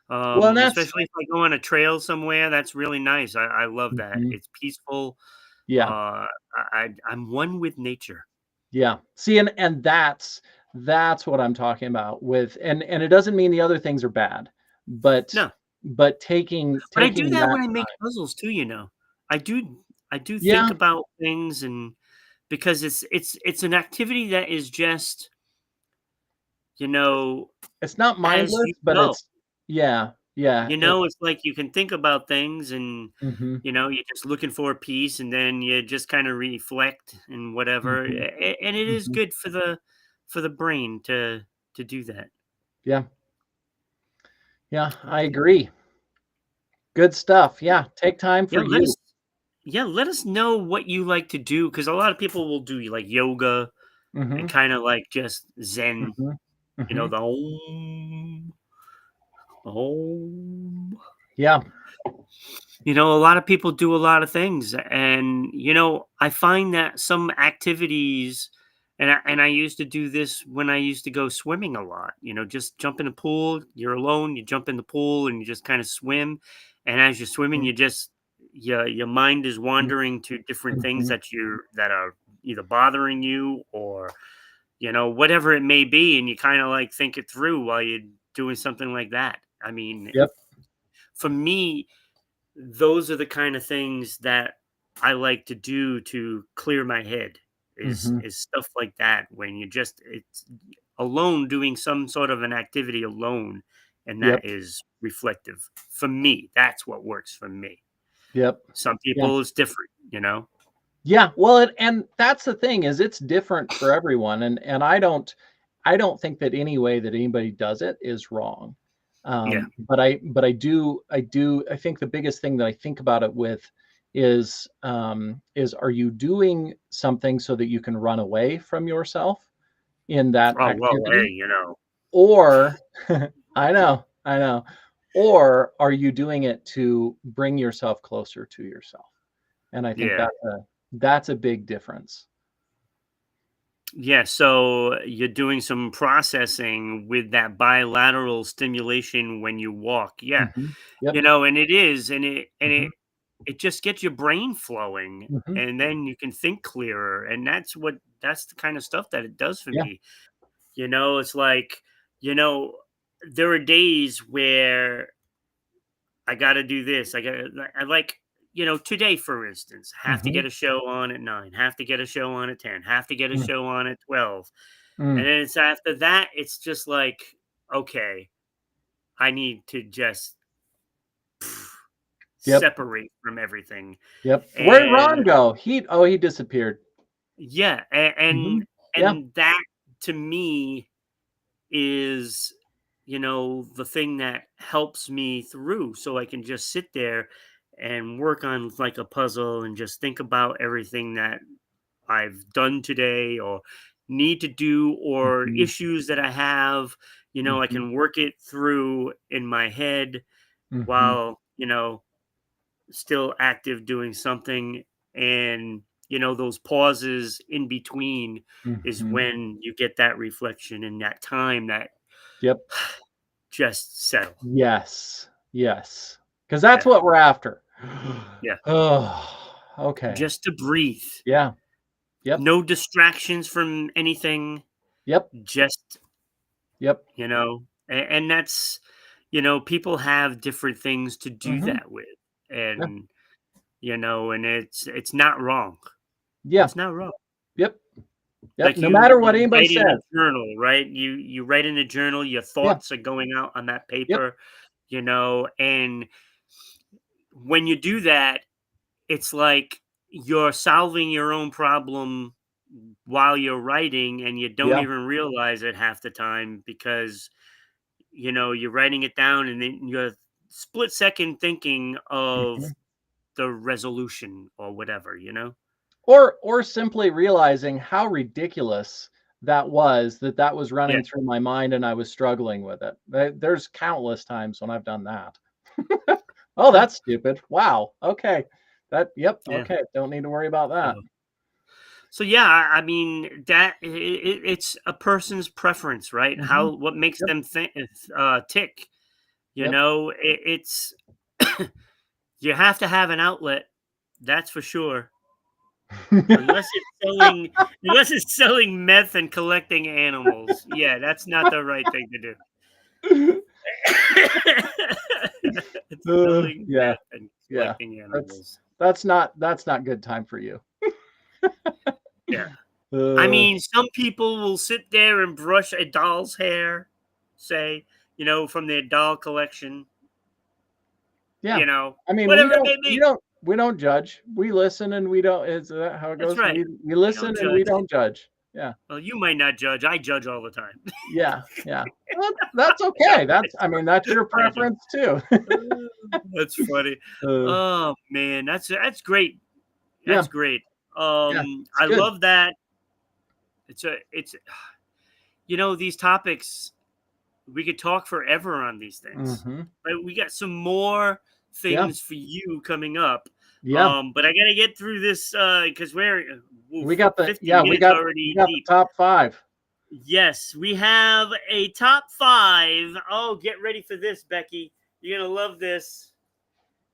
Well, and that's. Especially if I go on a trail somewhere, that's really nice. I love that. Mhm. It's peaceful. Yeah. I'm one with nature. Yeah. See, and that's what I'm talking about with, and it doesn't mean the other things are bad, but No, but I do taking that that when I make time. puzzles too. I do think Yeah, about things, and because it's an activity that is just you know it's not as mindless, you but go. it's. Yeah, yeah, it. It's like you can think about things and, Mhm. you're just looking for a piece and then you just kind of reflect and whatever. Mhm. And it is Mhm. good for the brain to do that. Yeah, yeah, I Okay. agree. Good stuff. Yeah, take time Yeah, for you. let us know what you like to do, because a lot of people will do like yoga and Mhm. kind of like just zen, Mhm. Mhm. the Om. Oh, Yeah. a lot of people do a lot of things, and I find that some activities, and I used to do this when I used to go swimming a lot. Just jump in the pool. You're alone. You jump in the pool and you just kind of swim, and as you're swimming, your mind is wandering to different things Mhm. that are either bothering you or whatever it may be, and you kind of like think it through while you're doing something like that. I mean, Yep. for me, those are the kind of things that I like to do to clear my head is Mhm. is stuff like that when it's alone doing some sort of an activity alone, and that Yep. is reflective for me. That's what works for me. Yep. Some Yeah. people is different. Yeah, well, and that's the thing is it's different for everyone, and I don't think that any way that anybody does it is wrong. Yeah. But I think the biggest thing that I think about it with is are you doing something so that you can run away from yourself in that Oh well, hey, activity? Or I know. Or are you doing it to bring yourself closer to yourself? And I think yeah. that's a big difference. Yeah, so you're doing some processing with that bilateral stimulation when you walk. Yeah. Mhm. Yep. And it is, and Mhm. it just gets your brain flowing, Mhm. and then you can think clearer, and that's the kind of stuff that it does for Yeah. me. It's like, you know, there are days where I got to do this. I like, today, for instance, have to Mhm. get a show on at 9, have to get a show on at 10, have to get a Mm. show on at 12. And Mm. then it's after that, it's just like, okay, I need to just Yep. separate from everything. Yep. Where'd And Ron go? He disappeared. yeah, and Mhm. Yeah. and that to me is the thing that helps me through, so I can just sit there and work on like a puzzle and just think about everything that I've done today or need to do, or Mhm. issues that I have. I Mhm. can work it through in my head Mhm. while still active doing something. And those pauses in between is Mhm. when you get that reflection and that time that Yep. just settle. Yes. Yes. Because that's Yeah. what we're after. Yeah. Oh, okay. Just to breathe. Yeah. Yep. No distractions from anything. Yep. Just, Yep. and that's, people have different things to do Mhm. that with. Yeah. And, and it's not wrong. Yeah. It's not wrong. Yep. Yep. Like No matter what you anybody write in a says. journal, right? You write in a journal, your Yeah. thoughts are going out on that Yep. paper, and when you do that, it's like you're solving your own problem while you're writing, and you don't Yeah. even realize it half the time because you're writing it down, and then you're split second thinking of Mhm. the resolution or whatever. Or simply realizing how ridiculous that was Yeah, running through my mind and I was struggling with it. There's countless times when I've done that. "Oh, yeah, that's stupid. Wow, okay. Yep, yeah. okay, don't need to worry about that." So yeah, I mean that it's a person's preference, right? Mhm. What makes Yep, them think, tick. yep. It's you have to have an outlet, that's for sure. Unless it's selling, meth and collecting animals. Yeah, that's not the right thing to do. It's selling Yeah, meth and yeah. collecting That's animals. that's not good time for you. Yeah. I Uh, mean, some people will sit there and brush a doll's hair, say, from their doll collection, yeah. I mean, whatever it may be. we don't judge. We listen and we don't is that how it That's goes? right. We We listen don't and we judge. don't judge. Yeah. Well, you might not judge. I judge all the time. Yeah, yeah. Well, that's No, okay. That's it's I mean, that's your I don't. preference too. That's funny. Uh, Oh man, that's great. yeah, That's great. yeah, it's I good. love that. It's these topics. We could talk forever on these things. Mm-hmm. But we got some more Yeah. things for you coming up. Yeah. But I gotta get through this because we're We got the 50 minutes we already got the deep. top 5. Yes, we have a top 5. Oh, get ready for this, Becky. You're gonna love this.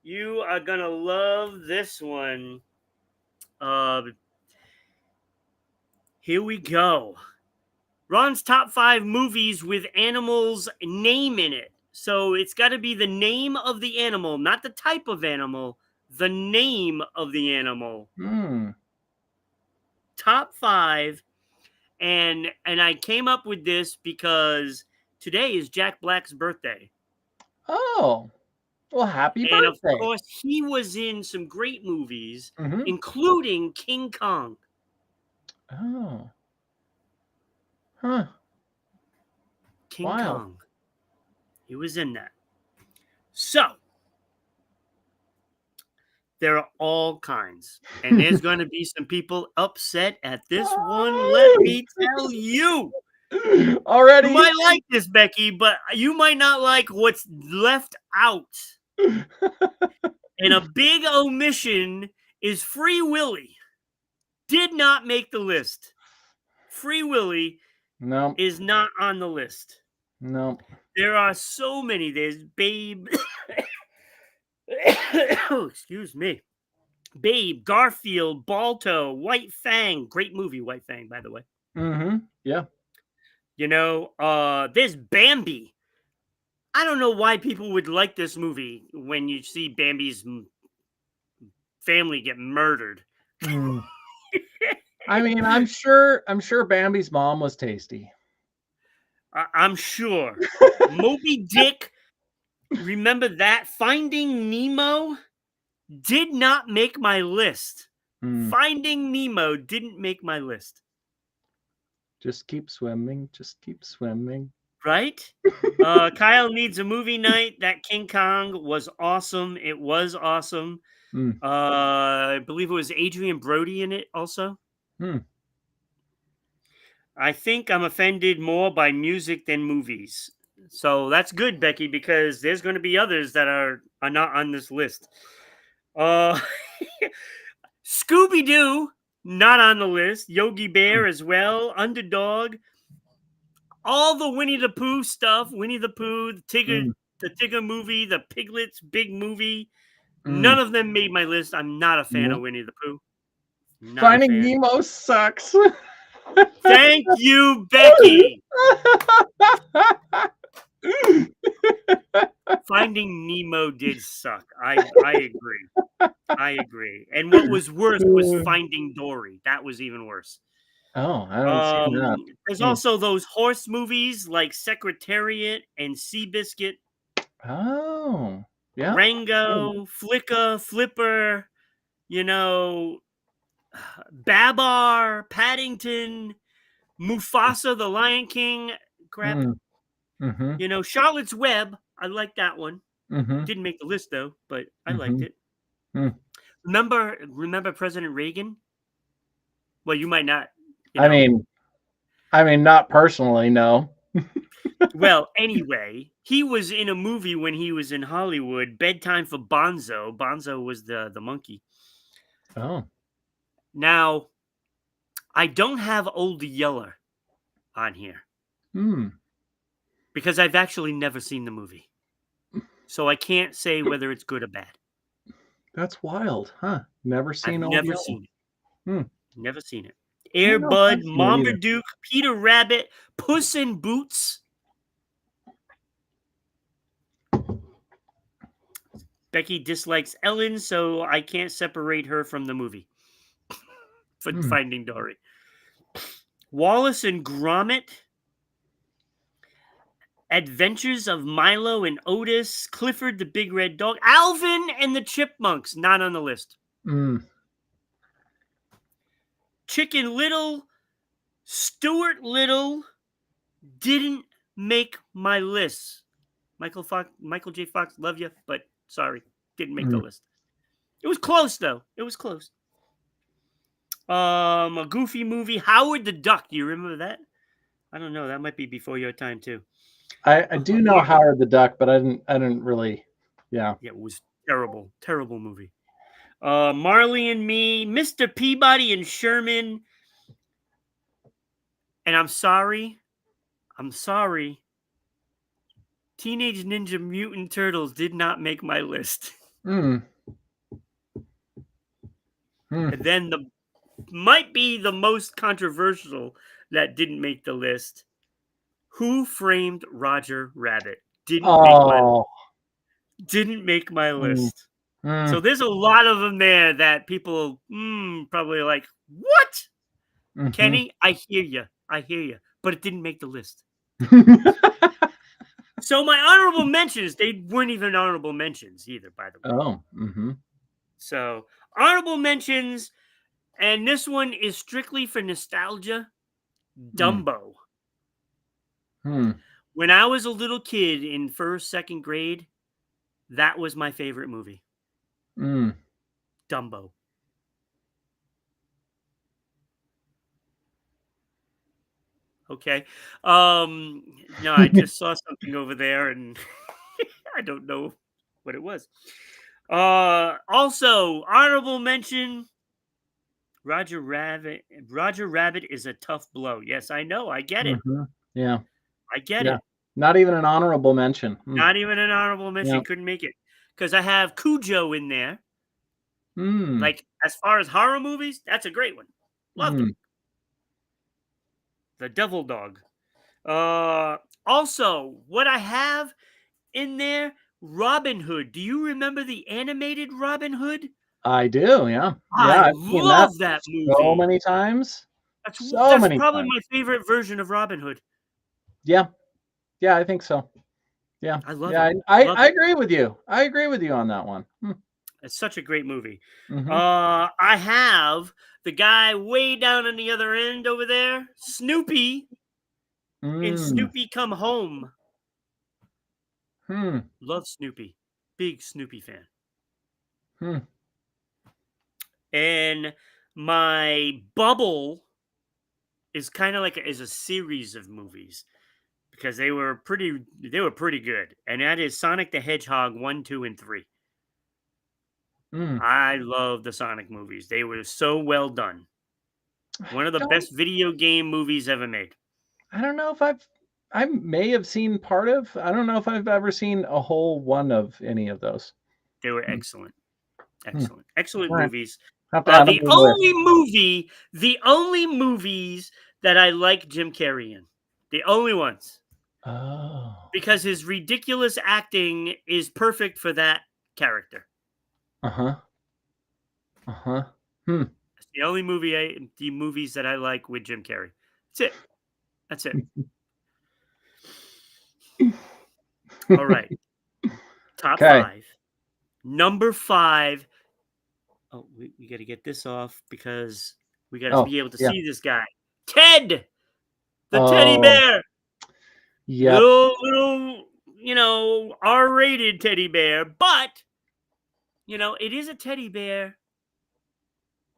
You are gonna love this one. Uh, Here we go. Ron's top 5 movies with animals' name in it. So it's got to be the name of the animal, not the type of animal, the name of the animal. Top 5. And I came up with this because today is Jack Black's birthday. Oh. Well, happy And of birthday. course, he was in some great movies, Mm-hmm. including King Kong. Oh. Huh. King Kong. He was in that. So, there are all kinds. And there's going to be some people upset at this one. Let me tell you. Already. You might like this, Becky, but you might not like what's left out. And a big omission is Free Willy. Did not make the list. Free Willy is not on the list. No. There are so many. There's Babe. Oh, excuse me. Babe, Garfield, Balto, White Fang. Great movie, White Fang, by the way. Mm-hmm. Yeah. You know, there's Bambi. I don't know why people would like this movie when you see Bambi's family get murdered. I mean, I'm sure Bambi's mom was tasty. I'm sure. Moby Dick. Remember that? Finding Nemo did not make my list. Finding Nemo didn't make my list. Just keep swimming. Just keep swimming. Right? Kyle needs a movie night. That King Kong was awesome. It was awesome. I believe it was Adrian Brody in it also. I think I'm offended more by music than movies. So that's good, Becky, because there's going to be others that are not on this list. Scooby-Doo, not on the list. Yogi Bear as well. Underdog. All the Winnie the Pooh stuff. Winnie the Pooh, the Tigger movie, the Piglets, big movie. None of them made my list. I'm not a fan of Winnie the Pooh. Finding Nemo sucks. Thank you, Becky. Finding Nemo did suck. I agree. I agree. And what was worse was Finding Dory. That was even worse. Oh, I haven't seen that. There's also those horse movies like Secretariat and Seabiscuit. Oh, yeah. Rango, Flicka, Flipper, you know, Babar, Paddington, Mufasa, the Lion King. Crap. You know, Charlotte's Web. I like that one. Didn't make the list though, but I liked it. Remember President Reagan? Well, you might not. I mean, not personally, no. Well, anyway, he was in a movie when he was in Hollywood, Bedtime for Bonzo. Bonzo was the monkey. Oh. Now, I don't have Old Yeller on here. Because I've actually never seen the movie. So I can't say whether it's good or bad. That's wild, huh? Never seen Old Yeller. Never seen it. Never seen it. Air Bud, Marmaduke, Peter Rabbit, Puss in Boots. Becky dislikes Ellen, so I can't separate her from the movie. For Finding Dory. Wallace and Gromit. Adventures of Milo and Otis. Clifford the Big Red Dog. Alvin and the Chipmunks. Not on the list. Chicken Little. Stuart Little. Didn't make my list. Michael J. Fox, love you, but sorry, didn't make the list. It was close though. It was close. A Goofy movie, Howard the Duck. Do you remember that? I don't know. That might be before your time too. I do know Howard the Duck, but I didn't really. Yeah. Yeah, it was terrible, terrible movie. Marley and Me, Mr. Peabody and Sherman, and I'm sorry, Teenage Ninja Mutant Turtles did not make my list. Mm. Mm. And then might be the most controversial that didn't make the list. Who Framed Roger Rabbit? Didn't make my list. Mm. So there's a lot of them there that people probably like, what? Mm-hmm. Kenny, I hear you, but it didn't make the list. So my honorable mentions, they weren't even honorable mentions either, by the way. Oh. Mm-hmm. So honorable mentions, and this one is strictly for nostalgia. Dumbo. When I was a little kid in first, second grade, that was my favorite movie. Dumbo. Okay. No, I just saw something over there and I don't know what it was. Also, honorable mention, Roger Rabbit. Roger Rabbit is a tough blow. Yes, I know. I get it. Yeah. I get it. Not even an honorable mention. Not even an honorable mention. Yeah. Couldn't make it. Because I have Cujo in there. Mm. Like, as far as horror movies, that's a great one. Loved it. The Devil Dog. Also, what I have in there, Robin Hood. Do you remember the animated Robin Hood? I do, yeah. I love that movie. So many times. That's probably my favorite version of Robin Hood. Yeah. Yeah, I think so. Yeah. I love it. I agree with you. I agree with you on that one. It's such a great movie. I have the guy way down on the other end over there, Snoopy, in Snoopy Come Home. Love Snoopy. Big Snoopy fan. And my bubble is kind of like is a series of movies because they were pretty good. And that is Sonic the Hedgehog 1, 2, and 3. I love the Sonic movies. They were so well done. One of the best video game movies ever made. I don't know if I may have seen part of. I don't know if I've ever seen a whole one of any of those. They were excellent. Excellent movies. The only movies that I like Jim Carrey in. The only ones. Oh. Because his ridiculous acting is perfect for that character. It's the only movies that I like with Jim Carrey. That's it. All right. Top 5. Number 5. Oh, we got to get this off because we got to be able to see this guy. Ted! The teddy bear! Yeah. Little, R-rated teddy bear, but, it is a teddy bear.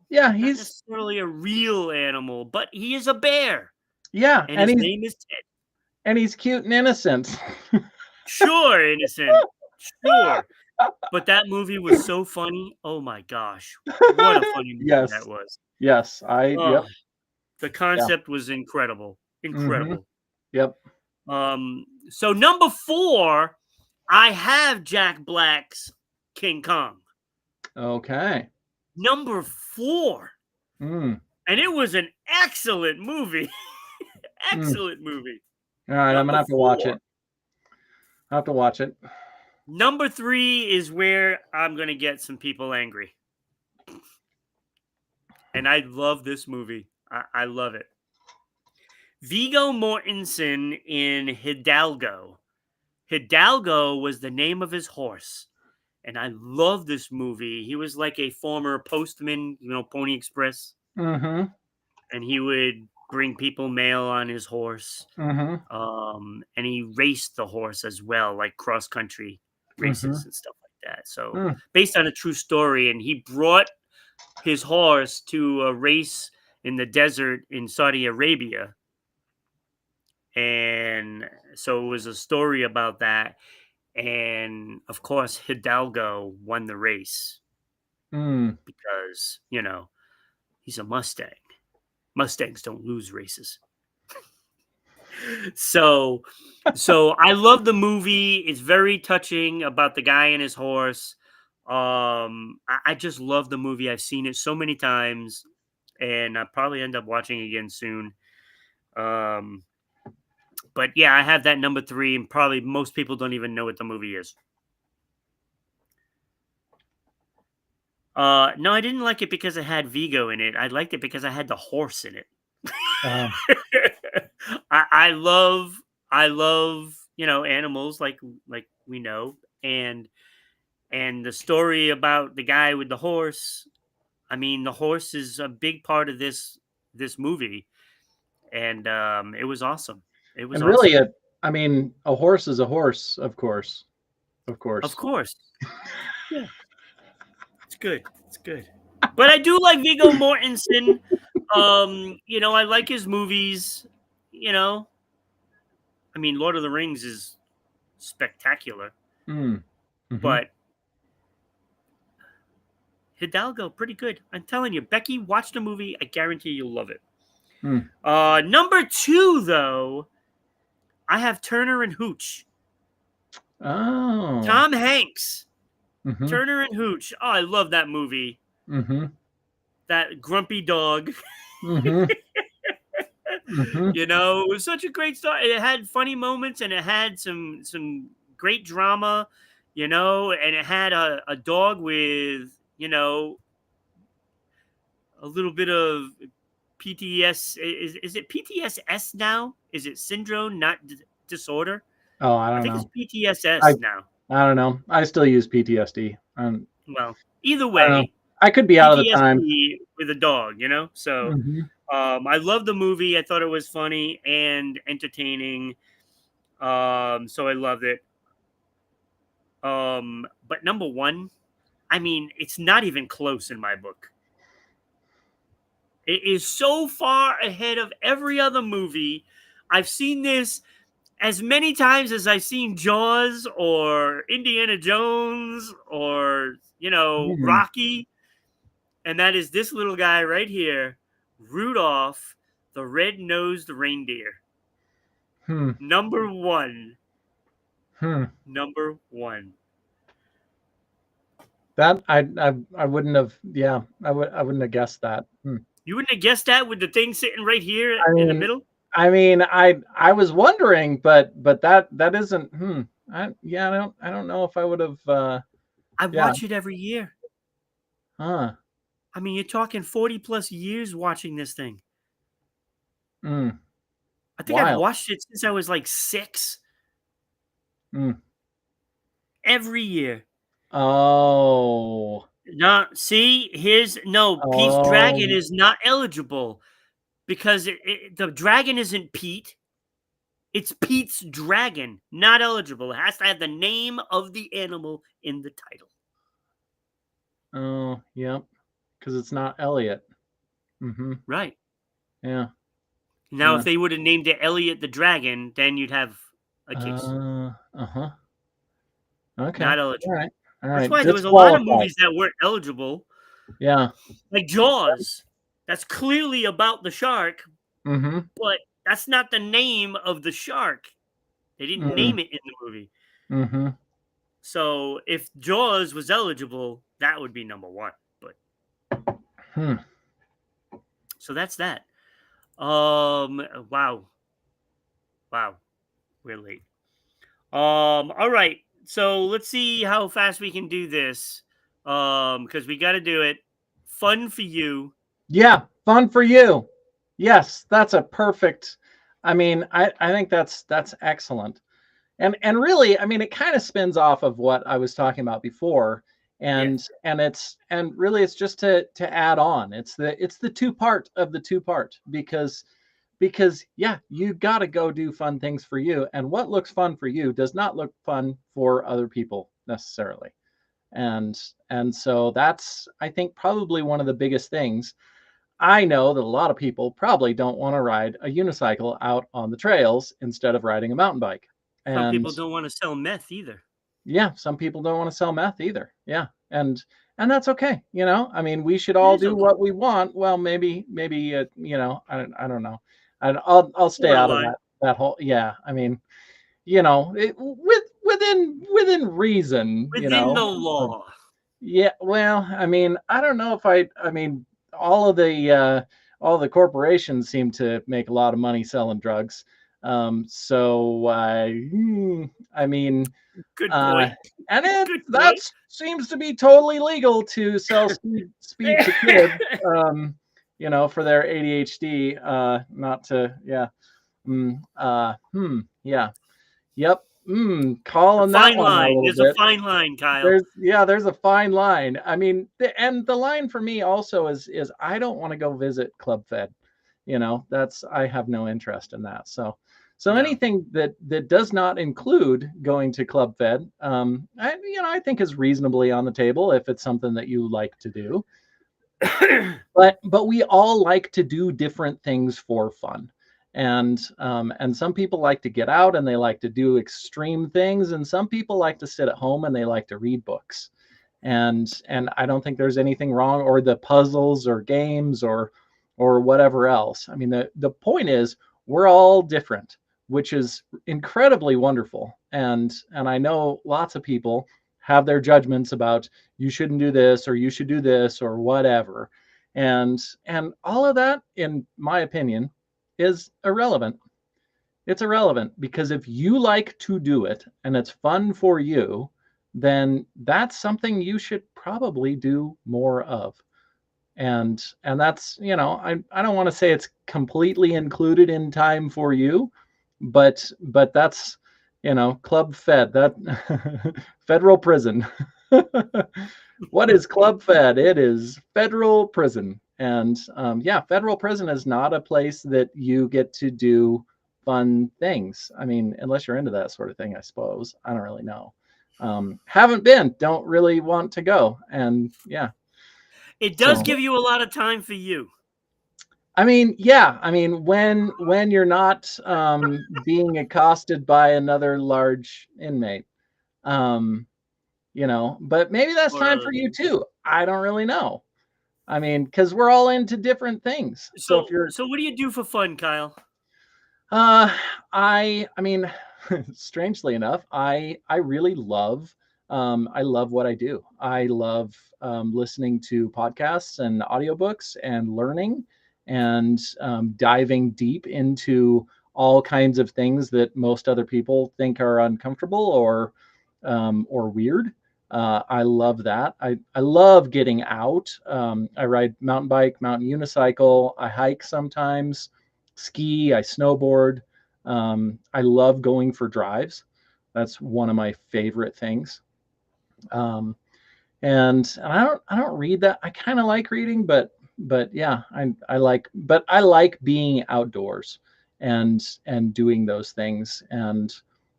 Yeah, he's not necessarily a real animal, but he is a bear. Yeah, and his name is Ted. And he's cute and innocent. Sure, innocent. Sure. But that movie was so funny. Oh my gosh. What a funny movie that was. Yes, The concept was incredible. Incredible. Yep. So number 4, I have Jack Black's King Kong. Okay. Number 4. And it was an excellent movie. Excellent movie. All right, I'm going to have to watch it. I'll have to watch it. Number 3 is where I'm going to get some people angry. And I love this movie. I love it. Viggo Mortensen in Hidalgo. Hidalgo was the name of his horse. And I love this movie. He was like a former postman, Pony Express. And he would bring people mail on his horse. And he raced the horse as well, like cross-country races and stuff like that. So based on a true story. And he brought his horse to a race in the desert in Saudi Arabia. and so it was a story about that. And of course, Hidalgo won the race Mm. because he's a Mustang. Mustangs don't lose races. So, I love the movie. It's very touching about the guy and his horse. I just love the movie. I've seen it so many times, and I'll probably end up watching it again soon. Um, but yeah, I have that number 3, and probably most people don't even know what the movie is. No, I didn't like it because it had Vigo in it. I liked it because I had the horse in it. I love animals, like we know, and the story about the guy with the horse. I mean, the horse is a big part of this movie, and it was awesome. It was And really, awesome. I mean, a horse is a horse, of course, of Of course. course, yeah, it's good. It's good. But I do like Viggo Mortensen. I like his movies. You know, I mean, Lord of the Rings is spectacular, Mm. Mm-hmm. but Hidalgo, pretty good. I'm telling you, Becky, watch the movie. I guarantee you'll love it. Mm. Number 2, though, I have Turner and Hooch. Oh. Tom Hanks. Mm-hmm. Turner and Hooch. Oh, I love that movie. Mm-hmm. That grumpy dog. Mm-hmm. Mm-hmm. It was such a great story. It had funny moments, and it had some great drama. And it had a dog with a little bit of PTS. Is it PTSS now? Is it syndrome, not disorder? Oh, I I don't think it's know. I PTSS now. I don't know. I still use PTSD. Well, either I don't know. way, I could be out of the time. PTSD with a dog. So Mm-hmm. I love the movie. I thought it was funny and entertaining. So I loved it. But number 1, I mean, it's not even close in my book. It is so far ahead of every other movie. I've seen this as many times as I've seen Jaws or Indiana Jones or, Mm. Rocky. And that is this little guy right here, Rudolph the Red-Nosed Reindeer. Hmm. Number 1. Hmm. Number 1. That I wouldn't have. Yeah, I wouldn't have guessed that. Hmm. You wouldn't have guessed that with the thing sitting right here I in the mean, middle? I was wondering, but that isn't. Yeah, I don't know if I would have. I Yeah. watch it every year. Huh. I mean, you're talking 40 plus years watching this thing. Mm. I think I've Wild. watched it since I was like 6. Mm. Every year. Oh. No, see, Pete's dragon Oh. is not eligible because the dragon isn't Pete. It's Pete's dragon, not eligible. It has to have the name of the animal in the title. Oh. Yep. Because it's not Elliot. Mm-hmm. Right. Yeah. Now, Yeah. if they would have named it Elliot the dragon, then you'd have a case. Uh-huh. Okay. Not All eligible. right. All That's right. why there was a lot of Disqualified. movies that weren't eligible, Yeah. like Jaws. That's clearly about the shark, Mm-hmm. but that's not the name of the shark. They didn't Mm. name it in the movie. Mm-hmm. So if Jaws was eligible, that would be number 1. But Hmm. so that's that. Wow. Wow. We're late. All right. So let's see how fast we can do this. Because we got to do it. Fun for you. Yeah, fun for you. Yes, that's a perfect. I mean, I think that's excellent. And really, I mean, it kind of spins off of what I was talking about before. Yeah. And really it's just to add on. It's the two part of the two part because yeah, you got to go do fun things for you, and what looks fun for you does not look fun for other people necessarily. And so that's, I think, probably one of the biggest things. I know that a lot of people probably don't want to ride a unicycle out on the trails instead of riding a mountain bike. Some And people don't want to sell meth either. yeah, some people don't want to sell meth either. Yeah. And that's okay. I mean, we should It all is do okay. what we want. Well, maybe, I don't know. And I'll stay out of that whole, yeah. I mean, within reason, Within the law. yeah, well, I mean, I don't know if I mean, all the corporations seem to make a lot of money selling drugs. So I mean, Good point. and Good that point. seems to be totally legal to sell speed to kids, for their ADHD. Not to, yeah, yeah, yep, A calling that fine one out a line. little There's a bit. fine line, Kyle. There's a fine line. I mean, the line for me also is I don't want to go visit Club Fed. I have no interest in that. So No. anything that does not include going to Club Fed, I think is reasonably on the table if it's something that you like to do. But we all like to do different things for fun. And some people like to get out and they like to do extreme things, and some people like to sit at home and they like to read books. And I don't think there's anything wrong, or the puzzles or games or whatever else. I mean, the point is we're all different, which is incredibly wonderful. And I know lots of people have their judgments about you shouldn't do this or you should do this or whatever. And all of that, in my opinion, is irrelevant. It's irrelevant because if you like to do it and it's fun for you, then that's something you should probably do more of. And that's, I don't want to say it's completely included in time for you, but that's, Club Fed, that federal prison. What is Club Fed? It is federal prison. And federal prison is not a place that you get to do fun things. I mean, unless you're into that sort of thing, I suppose. I don't really know. Haven't been, don't really want to go. And yeah. It does give you a lot of time for you. I mean, yeah. I mean, when you're not being accosted by another large inmate, but maybe that's time for you too. I don't really know. I mean, because we're all into different things. So if you're, so what do you do for fun, Kyle? I mean, strangely enough, I really love, I love what I do. I love listening to podcasts and audiobooks and learning and diving deep into all kinds of things that most other people think are uncomfortable or weird. I love that. I love getting out. I ride mountain bike, mountain unicycle. I hike sometimes, ski, I snowboard. I love going for drives. That's one of my favorite things. And I don't read that. I kind of like reading, but yeah, I like being outdoors and doing those things. And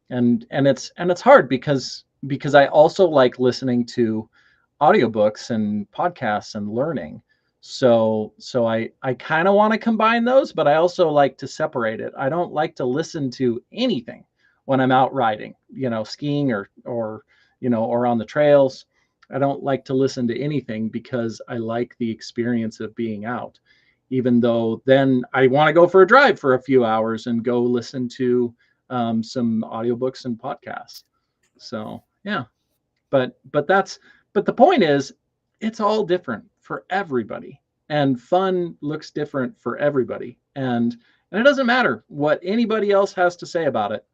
it's hard because I also like listening to audiobooks and podcasts and learning. So I kind of want to combine those, but I also like to separate it. I don't like to listen to anything when I'm out riding, skiing or or on the trails. I don't like to listen to anything because I like the experience of being out, even though then I want to go for a drive for a few hours and go listen to some audiobooks and podcasts. So yeah, but the point is, it's all different for everybody, and fun looks different for everybody, and it doesn't matter what anybody else has to say about it.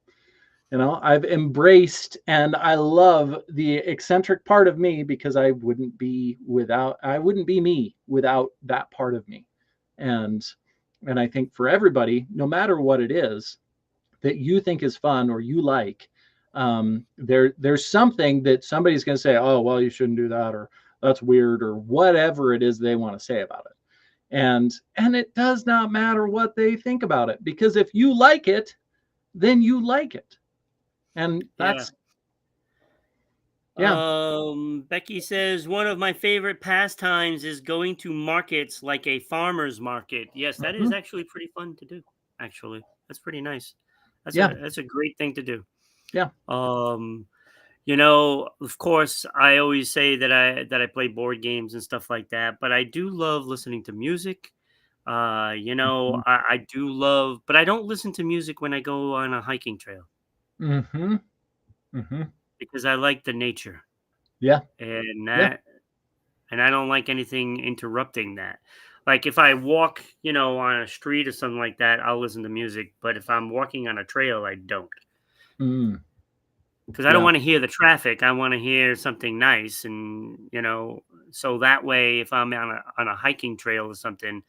I've embraced and I love the eccentric part of me because I wouldn't be me without that part of me. And I think for everybody, no matter what it is that you think is fun or you like, there's something that somebody's going to say, oh, well, you shouldn't do that, or that's weird, or whatever it is they want to say about it. And it does not matter what they think about it, because if you like it, then you like it. And that's Becky says one of my favorite pastimes is going to markets like a farmer's market. Yes, that is Mhm. actually pretty fun to do. Actually, that's pretty nice. Yeah. That's a great thing to do. Yeah. Of course, I always say that I play board games and stuff like that, but I do love listening to music. Mhm. I do love, but I don't listen to music when I go on a hiking trail Mhm. Mhm. because I like the nature Yeah. and Yeah. that, and I don't like anything interrupting that. Like if I walk, on a street or something like that, I'll listen to music. But if I'm walking on a trail, I don't. Mm. Because I don't Yeah. want to hear the traffic. I want to hear something nice, and so that way, if I'm on a hiking trail or something,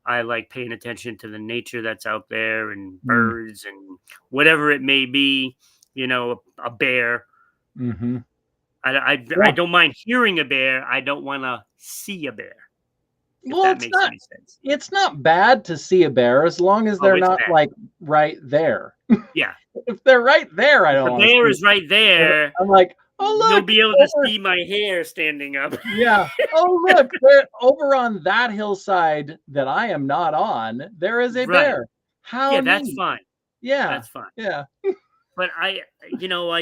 I like paying attention to the nature that's out there and Mm. birds and whatever it may be. A bear. Mhm. I Yeah. don't mind hearing a bear. I don't want to see a bear. If Well, that makes any sense. it's not bad to see a bear as long as Oh, they're it's not, bad. like, right there. Yeah. If they're right there, I If don't the wanna bear see is right it. there, I'm like, "Oh, you'll look, be able to over." see my hair standing up. Yeah. "Oh, look, there over on that hillside that I am not on, there is a Right. bear. How Yeah, that's neat." fine. Yeah. That's fine. Yeah. But I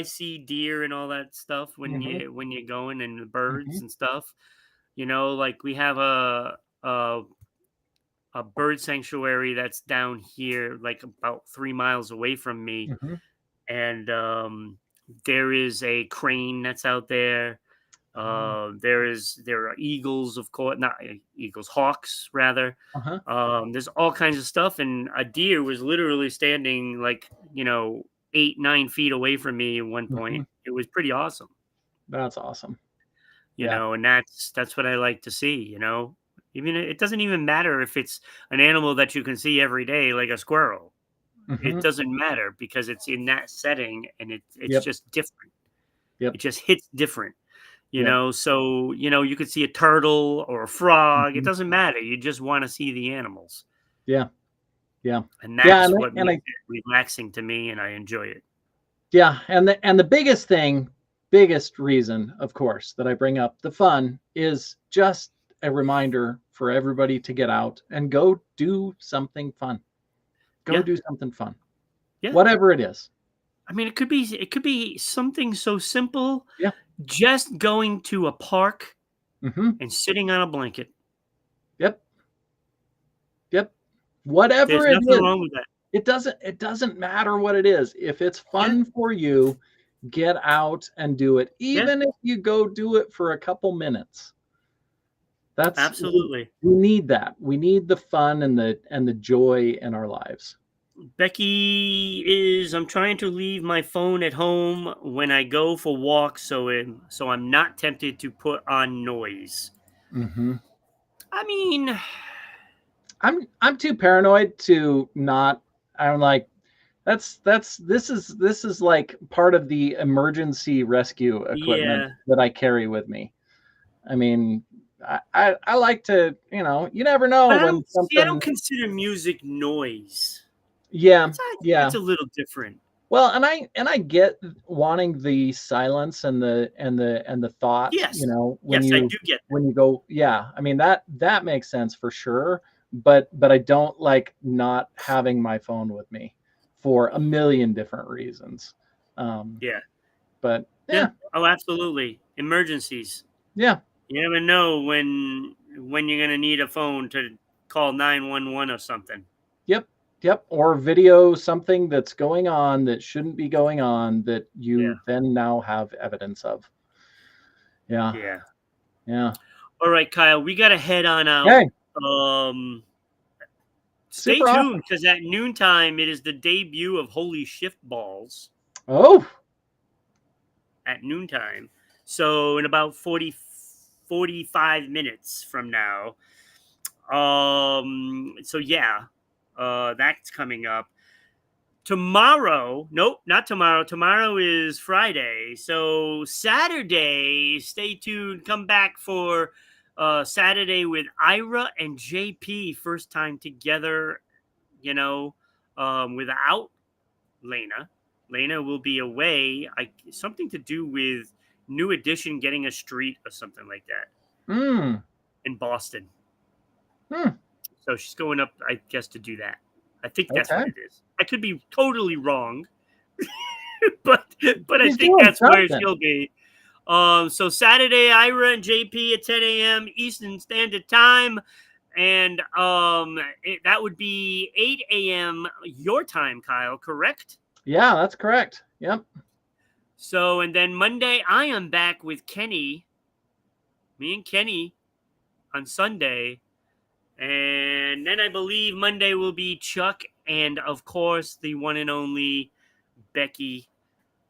see deer and all that stuff Mhm. when you're going and the Mhm. birds and stuff. Like we have a a bird sanctuary that's down here, like about 3 miles away from me, Mhm. and there is a crane that's out there. Oh. There are eagles, of course, not eagles, hawks rather. Uh-huh. There's all kinds of stuff, and a deer was literally standing like 8, 9 feet away from me at one Mhm. point. It was pretty awesome, That's awesome. Yeah. and that's what I like to see. Even it doesn't even matter if it's an animal that you can see every day, like a squirrel. It Mhm. doesn't matter because it's in that setting, and it's Yep. just different. Yep. It just hits different. Yep. So you could see a turtle or a frog. It Mhm. doesn't matter. You just want to see the animals, Yeah. Yeah. and Yeah, that's what and makes I it relaxing to me, and I enjoy it. yeah, and the biggest reason, of course, that I bring up the fun is just a reminder for everybody to get out and go do something fun. Go Yeah, do something fun. yeah. Whatever it is. I mean, it could be something so simple, Yeah. just going to a park Mhm. and sitting on a blanket. Yep. Yep. Whatever There's it nothing is. wrong with that. It doesn't matter what it is. If it's Yeah, fun for you, get out and do it, yeah, even if you go do it for a couple minutes. That's absolutely. we need that. We need the fun and the joy in our lives. Becky is. I'm trying to leave my phone at home when I go for walks, so I'm not tempted to put on noise. Mhm. I mean, I'm too paranoid to not. I'm like, this is like part of the emergency rescue equipment yeah, that I carry with me. I mean, I like to, you never know but when I don't something. consider music noise. Yeah, I think yeah. it's a little different. Well, and I get wanting the silence and the thought, Yes, I do get when you go, yeah. I mean, that makes sense for sure, but I don't like not having my phone with me for a million different reasons. Um, that. Yeah, but yeah. yeah, Oh, absolutely. Emergencies. yeah, You never know when you're gonna need a phone to call 911 or something. yep, yep. Or video something that's going on that shouldn't be going on that Yeah, you then now have evidence of. Yeah, yeah. yeah. All right, Kyle, we gotta head on out. Okay, Um, Stay super tuned awesome. because at noontime it is the debut of Holy Shift Balls Oh. at noontime. So in about 45 minutes from now. So yeah, that's coming up. Tomorrow, nope, not tomorrow. Tomorrow is Friday. So Saturday, stay tuned. Come back for Saturday with Ira and JP. First time together, without Lena. Lena will be away. Something to do with New Edition getting a street or something like that in Boston. So she's going up, I guess, to do that. I think that's what it is. I could be totally wrong, but I think that's where she'll be. So Saturday, Ira and JP at 10 a.m. Eastern Standard Time. And that would be 8 a.m. your time, Kyle, correct? Yeah, that's correct. Yep. So, and then Monday, I am back with Kenny. Me and Kenny on Sunday. And then I believe Monday will be Chuck and, of course, the one and only Becky.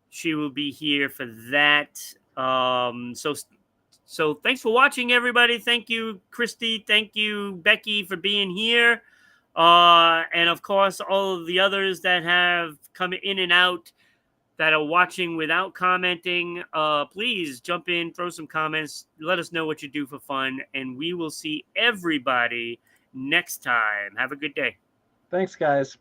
She will be here for that. So thanks for watching, everybody. Thank you, Christy. Thank you, Becky, for being here. And, of course, all of the others that have come in and out that are watching without commenting, please jump in, throw some comments, let us know what you do for fun, and we will see everybody next time. Have a good day. Thanks, guys.